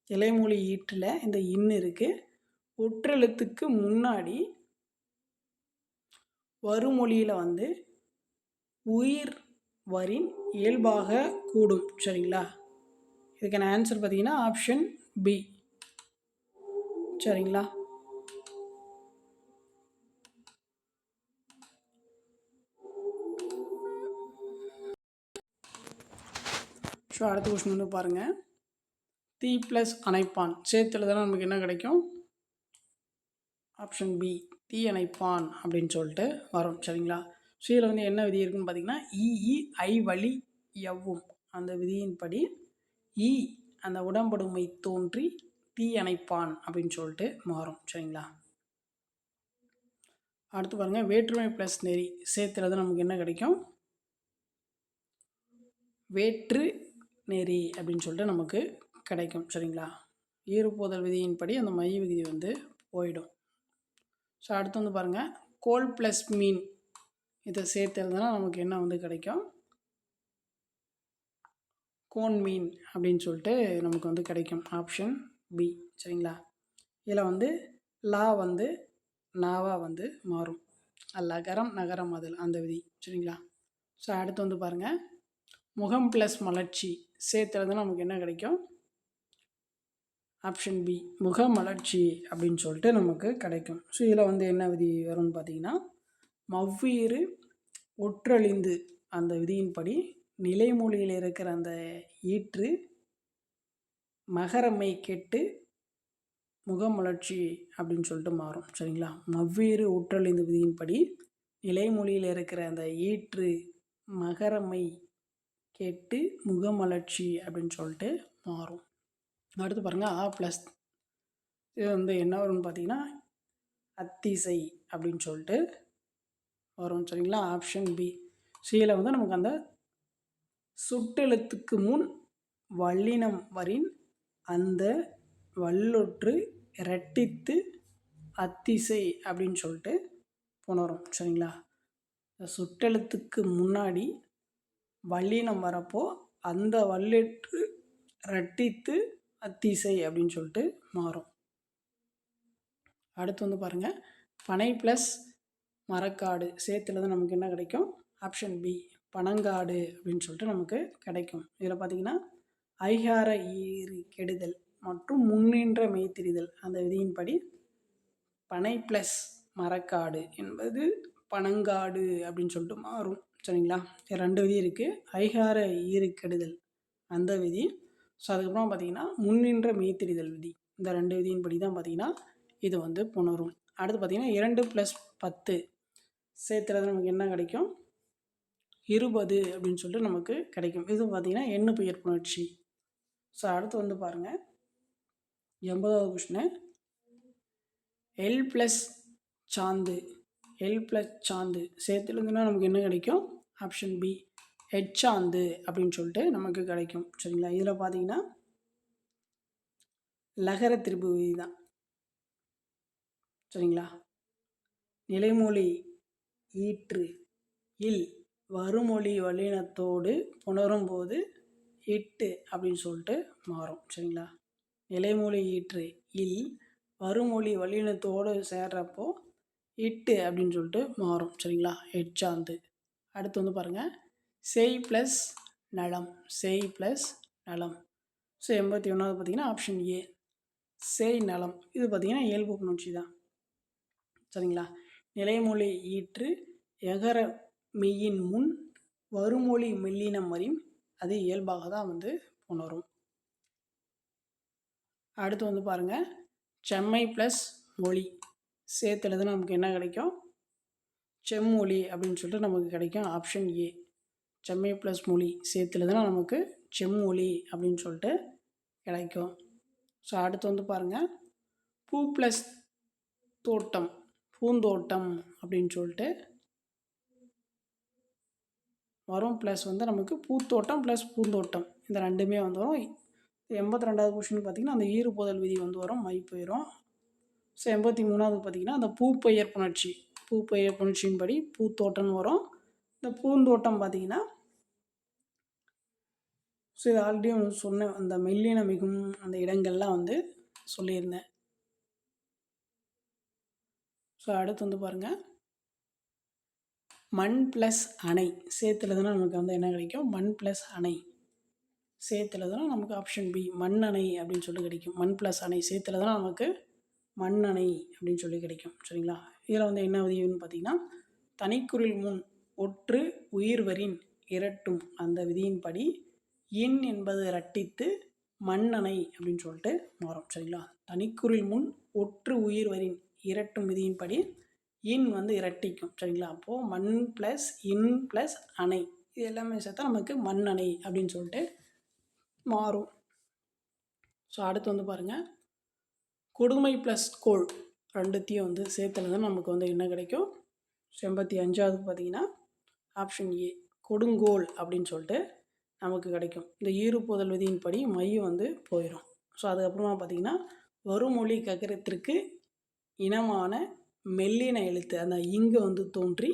நிலைமொழி ஈற்றில் இந்த இன் இருக்குது. ஒற்றெழுத்துக்கு முன்னாடி வருமொழியில் வந்து உயிர் வரின் இயல்பாக கூடும். சரிங்களா? இதுக்கான ஆன்சர் பார்த்தீங்கன்னா ஆப்ஷன் பி. சரிங்களா? ஸோ அடுத்த கொஸ்டின் வந்து பாருங்கள், தீ ப்ளஸ் அணைப்பான் சேர்த்துல தானே நமக்கு என்ன கிடைக்கும்? ஆப்ஷன் பி, தீ அணைப்பான் அப்படின்னு சொல்லிட்டு வரும். சரிங்களா? ஸோ இதில் வந்து என்ன விதி இருக்குன்னு பார்த்தீங்கன்னா, இ ஐ வழி எவ்வும், அந்த விதியின்படி இ அந்த உடம்படுமை தோன்றி தீ அணைப்பான் அப்படின்னு சொல்லிட்டு மாறும். சரிங்களா? அடுத்து பாருங்கள், வேற்றுமை ப்ளஸ் நெறி சேர்த்துல தான் நமக்கு என்ன கிடைக்கும்? வேற்று நெறி அப்படின்னு சொல்லிட்டு நமக்கு கிடைக்கும். சரிங்களா? ஈறுபோதல் விதியின்படி அந்த மைய விதி வந்து போயிடும். ஸோ அடுத்து வந்து பாருங்கள், கோல் ப்ளஸ் மீன் இதை சேர்த்து எழுதுனா நமக்கு என்ன வந்து கிடைக்கும்? கோன் மீன் அப்படின்னு சொல்லிட்டு நமக்கு வந்து கிடைக்கும். Option B. சரிங்களா? இதில் வந்து லா வந்து நாவா வந்து மாறும். லகரம் நகரம் அதில் அந்த விதி. சரிங்களா? ஸோ அடுத்து வந்து பாருங்கள், முகம் ப்ளஸ் மலர்ச்சி சேர்த்து எழுதுனா நமக்கு என்ன கிடைக்கும்? ஆப்ஷன் பி, முக மலர்ச்சி அப்படின்னு சொல்லிட்டு நமக்கு கிடைக்கும். ஸோ இதில் வந்து என்ன விதி வரும்னு பார்த்தீங்கன்னா, மவ்வீறு ஒற்றழிந்து அந்த விதியின்படி நிலைமொழியில் இருக்கிற அந்த ஈற்று மகரமை கெட்டு முகமலர்ச்சி அப்படின்னு சொல்லிட்டு மாறும். சரிங்களா? மவ்வீறு ஒற்றழிந்து விதியின்படி நிலைமொழியில் இருக்கிற அந்த ஈற்று மகரமை கெட்டு முகமலர்ச்சி அப்படின்னு சொல்லிட்டு மாறும். அடுத்து பாருங்கள், ஆ ப்ளஸ் இது வந்து என்ன வரும்னு பார்த்தீங்கன்னா அத்திசை அப்படின்னு சொல்லிட்டு வரும். சரிங்களா? Option B. சியில் வந்து நமக்கு அந்த சுட்டெழுத்துக்கு முன் வல்லினம் வரின் அந்த வல்லொற்று இரட்டித்து அத்திசை அப்படின்னு சொல்லிட்டு புணரும். சரிங்களா? சுட்டெழுத்துக்கு முன்னாடி வல்லினம் வரப்போ அந்த வல்லொற்று இரட்டித்து அத்திசை அப்படின்னு சொல்லிட்டு மாறும். அடுத்து வந்து பாருங்கள், பனை ப்ளஸ் மரக்காடு சேர்த்துல தான் நமக்கு என்ன கிடைக்கும்? ஆப்ஷன் பி, பனங்காடு அப்படின்னு சொல்லிட்டு நமக்கு கிடைக்கும். இதில் பார்த்தீங்கன்னா ஐகார ஈறு கெடுதல் மற்றும் முன்னின்ற மெய்த்திரிதல் அந்த விதியின்படி பனை ப்ளஸ் மரக்காடு என்பது பனங்காடு அப்படின்னு சொல்லிட்டு மாறும். சரிங்களா? ரெண்டு விதி இருக்குது. ஐகார ஈறு கெடுதல் அந்த விதி. ஸோ அதுக்கப்புறம் பார்த்திங்கன்னா முன்னின்ற மெய்த்திரிதல் விதி. இந்த ரெண்டு விதியின்படி தான் பார்த்திங்கன்னா இது வந்து புணரும். அடுத்து பார்த்திங்கன்னா 2 + 10 சேர்த்துறது நமக்கு என்ன கிடைக்கும்? 20 அப்படின்னு சொல்லிட்டு நமக்கு கிடைக்கும். இது பார்த்திங்கன்னா எண்ணு பெயர் புணர்ச்சி. ஸோ அடுத்து வந்து பாருங்கள், 80வது கொஸ்டின், எல் ப்ளஸ் சாந்து, எல் ப்ளஸ் சாந்து சேர்த்துலங்கன்னா நமக்கு என்ன கிடைக்கும்? ஆப்ஷன் பி, எச்சாந்து அப்படின்னு சொல்லிட்டு நமக்கு கிடைக்கும். சரிங்களா? இதில் பார்த்தீங்கன்னா லகர திருப்பு விதி தான். சரிங்களா? நிலைமொழி ஈற்று இல் வருமொழி வல்லினத்தோடு புணரும் போது இட்டு அப்படின்னு சொல்லிட்டு மாறும். சரிங்களா? நிலைமொழி ஈற்று இல் வருமொழி வல்லினத்தோடு சேர்றப்போ இட்டு அப்படின்னு சொல்லிட்டு மாறும். சரிங்களா? எச்சாந்து. அடுத்து வந்து பாருங்கள், செய் ப்ளஸ் நலம், செய் ப்ளஸ் நலம். ஸோ 81வது பார்த்திங்கன்னா ஆப்ஷன் ஏ, செய் நலம். இது பார்த்திங்கன்னா இயல்பு புணர்ச்சி தான். சரிங்களா? நிலைமொழி ஈற்று எகர மெய்யின் முன் வருமொழி மெல்லினம் வரின் அது இயல்பாக தான் வந்து உணரும். அடுத்து வந்து பாருங்கள், செம்மை ப்ளஸ் மொழி சேர்த்து எழுதுனா நமக்கு என்ன கிடைக்கும்? செம்மொழி அப்படின்னு சொல்லிட்டு நமக்கு கிடைக்கும். ஆப்ஷன் ஏ, செம்மை ப்ளஸ் மொழி சேர்த்து எழுதுனா நமக்கு செம்மொழி அப்படின்னு சொல்லிட்டு கிடைக்கும். ஸோ அடுத்து வந்து பாருங்கள், பூ ப்ளஸ் தோட்டம், பூந்தோட்டம் அப்படின்னு சொல்லிட்டு வரும். ப்ளஸ் வந்து நமக்கு பூத்தோட்டம் ப்ளஸ் பூந்தோட்டம் இந்த ரெண்டுமே வந்து வரும். 82வது கொஷின் பார்த்திங்கன்னா அந்த ஈறுபோதல் விதி வந்து வரும், மை போயிடும். ஸோ 83வது பார்த்திங்கன்னா அந்த பூப்பெயர் புணர்ச்சி, பூப்பெயர் புணர்ச்சியின்படி பூத்தோட்டம்னு வரும். இந்த பூந்தோட்டம் பார்த்திங்கன்னா ஸோ இது ஆல்ரெடி ஒன்று சொன்னேன், அந்த மெல்லின மிகும் அந்த இடங்கள்லாம் வந்து சொல்லியிருந்தேன். ஸோ அடுத்து வந்து பாருங்கள், மண் ப்ளஸ் அணை சேர்த்து எழுதுனா நமக்கு வந்து என்ன கிடைக்கும்? மண் ப்ளஸ் அணை சேர்த்து எழுதுனா நமக்கு ஆப்ஷன் பி, மண் அணை அப்படின்னு சொல்லி கிடைக்கும். மண் ப்ளஸ் அணை சேர்த்து எழுதுனா நமக்கு மண் அணை அப்படின்னு சொல்லி கிடைக்கும். சரிங்களா? இதில் வந்து என்ன விதின்னு பார்த்தீங்கன்னா, தனிக்குறில் முன் ஒற்று உயிர்வரின் இரட்டும் அந்த விதியின்படி இன் என்பது இரட்டித்து மண்ணணை அப்படின்னு சொல்லிட்டு மாறும். சரிங்களா? தனிக்குறில் முன் ஒற்று உயிர்வரின் இரட்டும் விதியின்படி இன் வந்து இரட்டிக்கும். சரிங்களா? அப்போது மண் ப்ளஸ் இன் ப்ளஸ் அணை இது எல்லாமே சேர்த்தா நமக்கு மண் அணை அப்படின்னு சொல்லிட்டு மாறும். ஸோ அடுத்து வந்து பாருங்கள், கொடுமை ப்ளஸ் கோள் ரெண்டுத்தையும் வந்து சேர்த்துலது நமக்கு வந்து என்ன கிடைக்கும்? 85வது பார்த்தீங்கன்னா ஆப்ஷன் ஏ, கொடுங்கோல் அப்படின்னு சொல்லிட்டு நமக்கு கிடைக்கும். இந்த ஈறுபோதல் விதியின்படி மையம் வந்து போயிடும். ஸோ அதுக்கப்புறமா பார்த்திங்கன்னா, வருமொழி ககரத்திற்கு இனமான மெல்லின எழுத்து அந்த இங்கு வந்து தோன்றி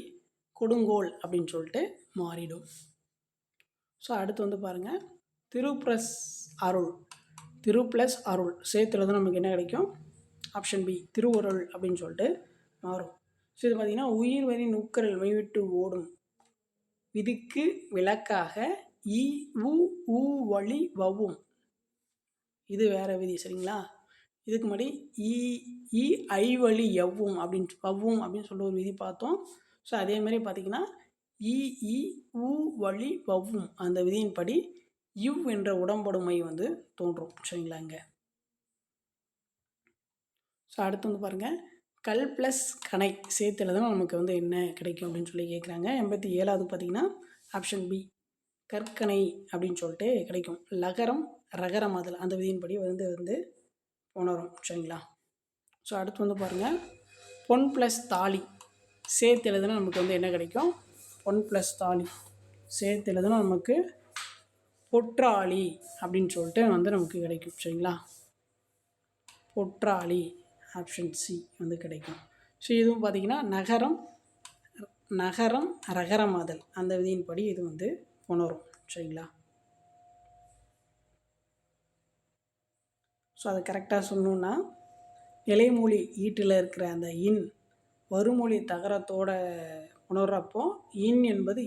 கொடுங்கோல் அப்படின்னு சொல்லிட்டு மாறிடும். ஸோ அடுத்து வந்து பாருங்கள், திரு ப்ளஸ் அருள், திரு ப்ளஸ் அருள் சேர்த்துல தான் நமக்கு என்ன கிடைக்கும்? ஆப்ஷன் பி, திருவுருள் அப்படின்னு சொல்லிட்டு மாறும். ஸோ இது பார்த்திங்கன்னா, உயிர் வரி நுக்கரல் மெய்விட்டு ஓடும் விதிக்கு விளக்காக இ உ ஊ வழி வவும், இது வேறு விதி. சரிங்களா? இதுக்கு முன்னாடி இ ஐ வழி எவ்வும் அப்படின்னு சொல்லிட்டு ஒரு விதி பார்த்தோம். ஸோ அதே மாதிரி பார்த்திங்கன்னா, இ உ வழி வவ்வும் அந்த விதியின்படி இவ் என்ற உடம்படுமை வந்து தோன்றும். சரிங்களா? இங்கே ஸோ அடுத்து வந்து பாருங்கள், கல் ப்ளஸ் கணை சேர்த்துல தான் நமக்கு வந்து என்ன கிடைக்கும் அப்படின்னு சொல்லி கேட்குறாங்க. 87வது பார்த்திங்கன்னா ஆப்ஷன் பி, கற்கணை அப்படின்னு சொல்லிட்டு கிடைக்கும். லகரம் ரகரம் அதில் அந்த விதியின்படி வந்து உணரும். சரிங்களா? ஸோ அடுத்து வந்து பாருங்கள், பொன் ப்ளஸ் தாலி சேர்த்து எழுதுனா நமக்கு வந்து என்ன கிடைக்கும்? பொன் ப்ளஸ் தாலி சேர்த்து எழுதுனா நமக்கு பொற்றாளி அப்படின்னு சொல்லிட்டு வந்து நமக்கு கிடைக்கும். சரிங்களா? பொற்றாளி ஆப்ஷன் சி வந்து கிடைக்கும். ஸோ இதுவும் பார்த்திங்கன்னா நகரம் ரகரமாதல் அந்த விதியின்படி இது வந்து உணரும். சரிங்களா? ஸோ அதை கரெக்டாக சொல்லணுன்னா, இலைமொழி ஈட்டில் இருக்கிற அந்த இன் வருமொழி தகரத்தோட உணர்றப்போ இன் என்பது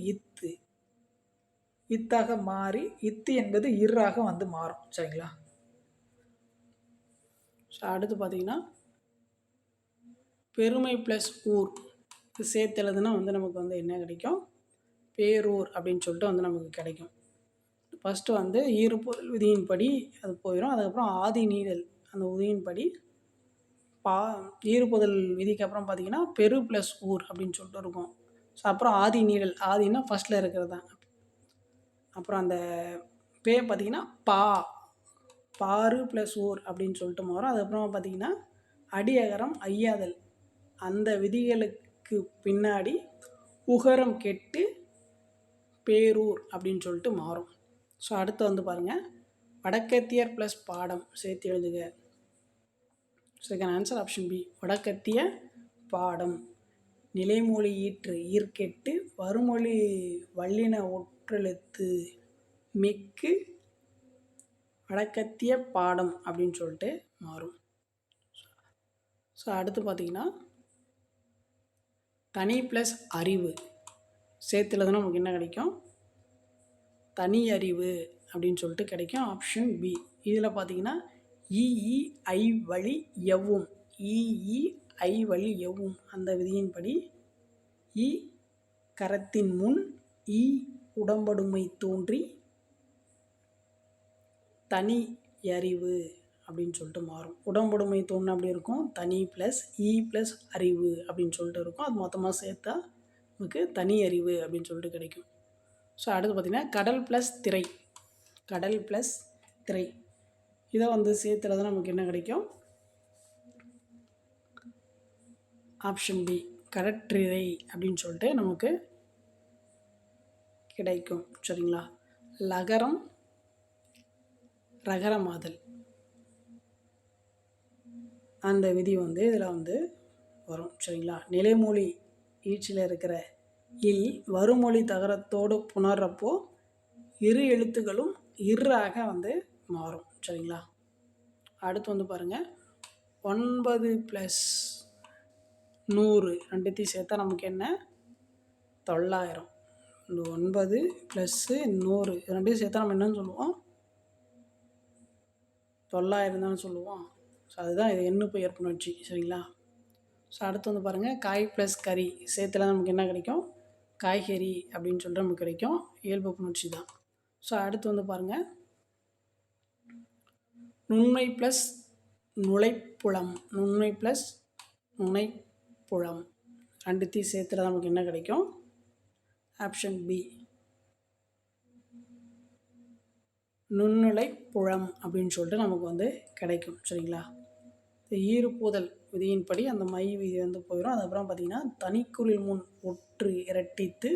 இத்தாக மாறி இத்து என்பது இர்ராக வந்து மாறும். சரிங்களா? ஸோ அடுத்து பார்த்திங்கன்னா, பெருமை ப்ளஸ் ஊர் இது சேர்த்து எழுதுனா வந்து நமக்கு வந்து என்ன கிடைக்கும்? பேரூர் அப்படின்னு சொல்லிட்டு வந்து நமக்கு கிடைக்கும். ஃபஸ்ட்டு வந்து ஈறுபொருள் விதியின்படி அது போயிடும். அதுக்கப்புறம் ஆதி நீடல் அந்த விதியின்படி ஈறுபொருள் விதிக்கு அப்புறம் பார்த்திங்கன்னா பெரு ப்ளஸ் ஊர் அப்படின்னு சொல்லிட்டு இருக்கும். ஸோ அப்புறம் ஆதி நீடல், ஆதினா ஃபஸ்ட்டில் இருக்கிறது தான். அப்புறம் அந்த பார்த்திங்கன்னா பாரு ப்ளஸ் ஊர் அப்படின்னு சொல்லிட்டு மாறும். அதுக்கப்புறமா பார்த்திங்கன்னா அடியகரம் ஐயாதல் அந்த விதிகளுக்கு பின்னாடி உகரம் கெட்டு பேரூர் அப்படின்னு சொல்லிட்டு மாறும். ஸோ அடுத்து வந்து பாருங்கள், வடக்கத்தியர் ப்ளஸ் பாடம் சேர்த்து எழுதுக. செகண்ட் ஆன்சர் ஆப்ஷன் பி, வடக்கத்திய பாடம். நிலைமொழி ஈற்று ஈர்க்கெட்டு வருமொழி வல்லின ஒற்றெழுத்து மிக்கு வடக்கத்திய பாடம் அப்படின்னு சொல்லிட்டு மாறும். ஸோ அடுத்து பார்த்திங்கன்னா, தனி ப்ளஸ் அறிவு சேர்த்துலதுன்னா நமக்கு என்ன கிடைக்கும்? தனி அறிவு அப்படின்னு சொல்லிட்டு கிடைக்கும். Option B. இதில் பார்த்திங்கன்னா ஐ வழி எவ்வும் ஐ வழி எவ்வும் அந்த விதியின்படி கரத்தின் முன் உடம்படுமை தோன்றி தனி அறிவு அப்படின்னு சொல்லிட்டு மாறும். உடம்படுமை தோணுனா அப்படி இருக்கும், தனி ப்ளஸ் ஈ ப்ளஸ் அறிவு அப்படின்னு சொல்லிட்டு இருக்கும். அது மொத்தமாக சேர்த்தா நமக்கு தனி அறிவு அப்படின்னு சொல்லிட்டு கிடைக்கும். ஸோ அடுத்து பார்த்திங்கன்னா கடல் ப்ளஸ் திரை, கடல் ப்ளஸ் திரை இதை வந்து சேர்த்துறது நமக்கு என்ன கிடைக்கும்? ஆப்ஷன் பி கடற்றிரை அப்படின்னு சொல்லிட்டு நமக்கு கிடைக்கும். சரிங்களா? லகரம் ரகரமாதல் அந்த விதி வந்து இதில் வந்து வரும். சரிங்களா? நிலைமொழி ஈச்சில் இருக்கிற இல் வருமொழி தகரத்தோடு புணர்றப்போ இரு எழுத்துக்களும் இர்ராக வந்து மாறும். சரிங்களா? அடுத்து வந்து பாருங்கள் 9 + 100 ரெண்டுத்தையும் சேர்த்தா நமக்கு என்ன? 900. இந்த 9 + 100 ரெண்டையும் சேர்த்தா நம்ம என்னன்னு சொல்லுவோம்? 900 தானே சொல்லுவோம். ஸோ அதுதான் இது எண்ணு பெயர் புணர்ச்சி. சரிங்களா? ஸோ அடுத்து வந்து பாருங்கள் காய் ப்ளஸ் கறி சேர்த்துல நமக்கு என்ன கிடைக்கும்? காய்கறி அப்படின்னு சொல்லிட்டு நமக்கு கிடைக்கும். இயல்பு புணர்ச்சி தான். ஸோ அடுத்து வந்து பாருங்கள் நுண்மை ப்ளஸ் நுழைப்புலம், நுண்மை ப்ளஸ் நுழைப்புலம் ரெண்டுத்தையும் சேர்த்துல நமக்கு என்ன கிடைக்கும்? ஆப்ஷன் பி நுண்ணுழைப்புழம் அப்படின்னு சொல்லிட்டு நமக்கு வந்து கிடைக்கும். சரிங்களா? ஈறுபூதல் விதியின்படி அந்த மை விதி வந்து போயிடும். அதுக்கப்புறம் பார்த்திங்கன்னா தனிக்குறில் முன் ஒற்று இரட்டித்து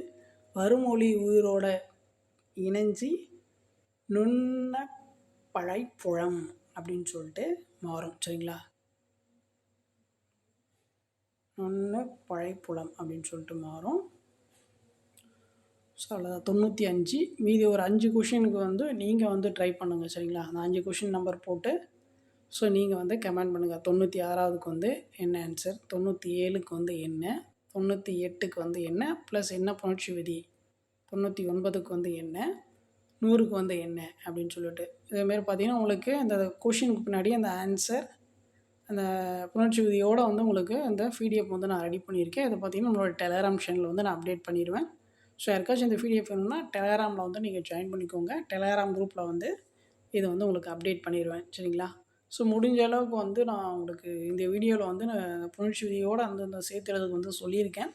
வருமொழி உயிரோட இணைஞ்சி நுண்ண பழைப்புழம் அப்படின்னு சொல்லிட்டு மாறும். சரிங்களா? நுண்ண பழைப்புலம் அப்படின்னு சொல்லிட்டு மாறும். ஸோ அவ்வளோதான் 95. மீதி ஒரு 5 கொஷினுக்கு வந்து நீங்கள் வந்து ட்ரை பண்ணுங்கள். சரிங்களா? அந்த 5 கொஷின் நம்பர் போட்டு ஸோ நீங்கள் வந்து கமெண்ட் பண்ணுங்கள். 96க்கு வந்து என்ன ஆன்சர், 97க்கு வந்து என்ன, 98க்கு வந்து என்ன, ப்ளஸ் என்ன புணர்ச்சி விதி, 99க்கு வந்து என்ன, 100க்கு வந்து என்ன அப்படின்னு சொல்லிட்டு. இதேமாரி பார்த்தீங்கன்னா உங்களுக்கு அந்த கொஷினுக்கு பின்னாடி அந்த ஆன்சர் அந்த புணர்ச்சி விதியோடு வந்து உங்களுக்கு அந்த பிடிஎஃப் வந்து நான் ரெடி பண்ணியிருக்கேன். இதை பார்த்தீங்கன்னா நம்மளோட டெலகிராம் சேனலில் வந்து நான் அப்டேட் பண்ணிடுவேன். ஸோ யாருக்காச்சும் இந்த பிடிஎஃப் வேணும்னா டெலகிராமில் வந்து நீங்கள் ஜாயின் பண்ணிக்கோங்க. டெலகிராம் குரூப்பில் வந்து இதை வந்து உங்களுக்கு அப்டேட் பண்ணிடுவேன். சரிங்களா? ஸோ முடிஞ்ச அளவுக்கு வந்து நான் உங்களுக்கு இந்த வீடியோவில் வந்து நான் புணர்ச்சி விதியோடு அந்தந்த சேர்த்து எழுதுக்கு வந்து சொல்லியிருக்கேன்.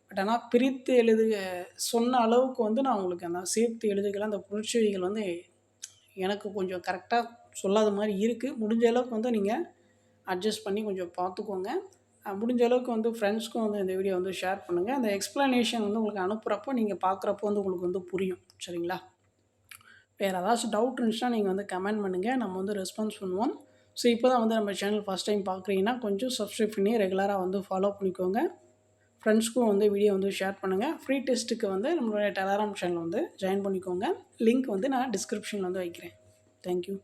பட் ஆனால் பிரித்து சொன்ன அளவுக்கு வந்து நான் உங்களுக்கு அந்த சேர்த்து எழுதுகளை அந்த புணர்ச்சி விதிகள் வந்து எனக்கு கொஞ்சம் கரெக்டாக சொல்லாத மாதிரி இருக்குது. முடிஞ்ச அளவுக்கு வந்து நீங்கள் அட்ஜஸ்ட் பண்ணி கொஞ்சம் பார்த்துக்கோங்க. முடிஞ்ச அளவுக்கு வந்து ஃப்ரெண்ட்ஸ்க்கும் வந்து இந்த வீடியோ வந்து ஷேர் பண்ணுங்கள். அந்த எக்ஸ்ப்ளனேஷன் வந்து உங்களுக்கு அனுப்புகிறப்போ நீங்கள் பார்க்குறப்போ வந்து உங்களுக்கு வந்து புரியும். சரிங்களா? வேறு ஏதாச்சும் டவுட் இருந்துச்சுன்னா நீங்கள் வந்து கமெண்ட் பண்ணுங்கள், நம்ம வந்து ரெஸ்பான்ஸ் பண்ணுவோம். ஸோ இப்போ தான் வந்து நம்ம சேனல் ஃபஸ்ட் டைம் பார்க்குறீங்கன்னா கொஞ்சம் சப்ஸ்கிரைப் பண்ணி ரெகுலராக வந்து ஃபாலோ பண்ணிக்கோங்க. ஃப்ரெண்ட்ஸ்க்கும் வந்து வீடியோ வந்து ஷேர் பண்ணுங்கள். ஃப்ரீ டெஸ்ட்டுக்கு வந்து நம்மளுடைய டெலகிராம் சேனல் வந்து ஜாயின் பண்ணிக்கோங்க. லிங்க் வந்து நான் டிஸ்கிரிப்ஷனில் வந்து வைக்கிறேன். தேங்க்யூ.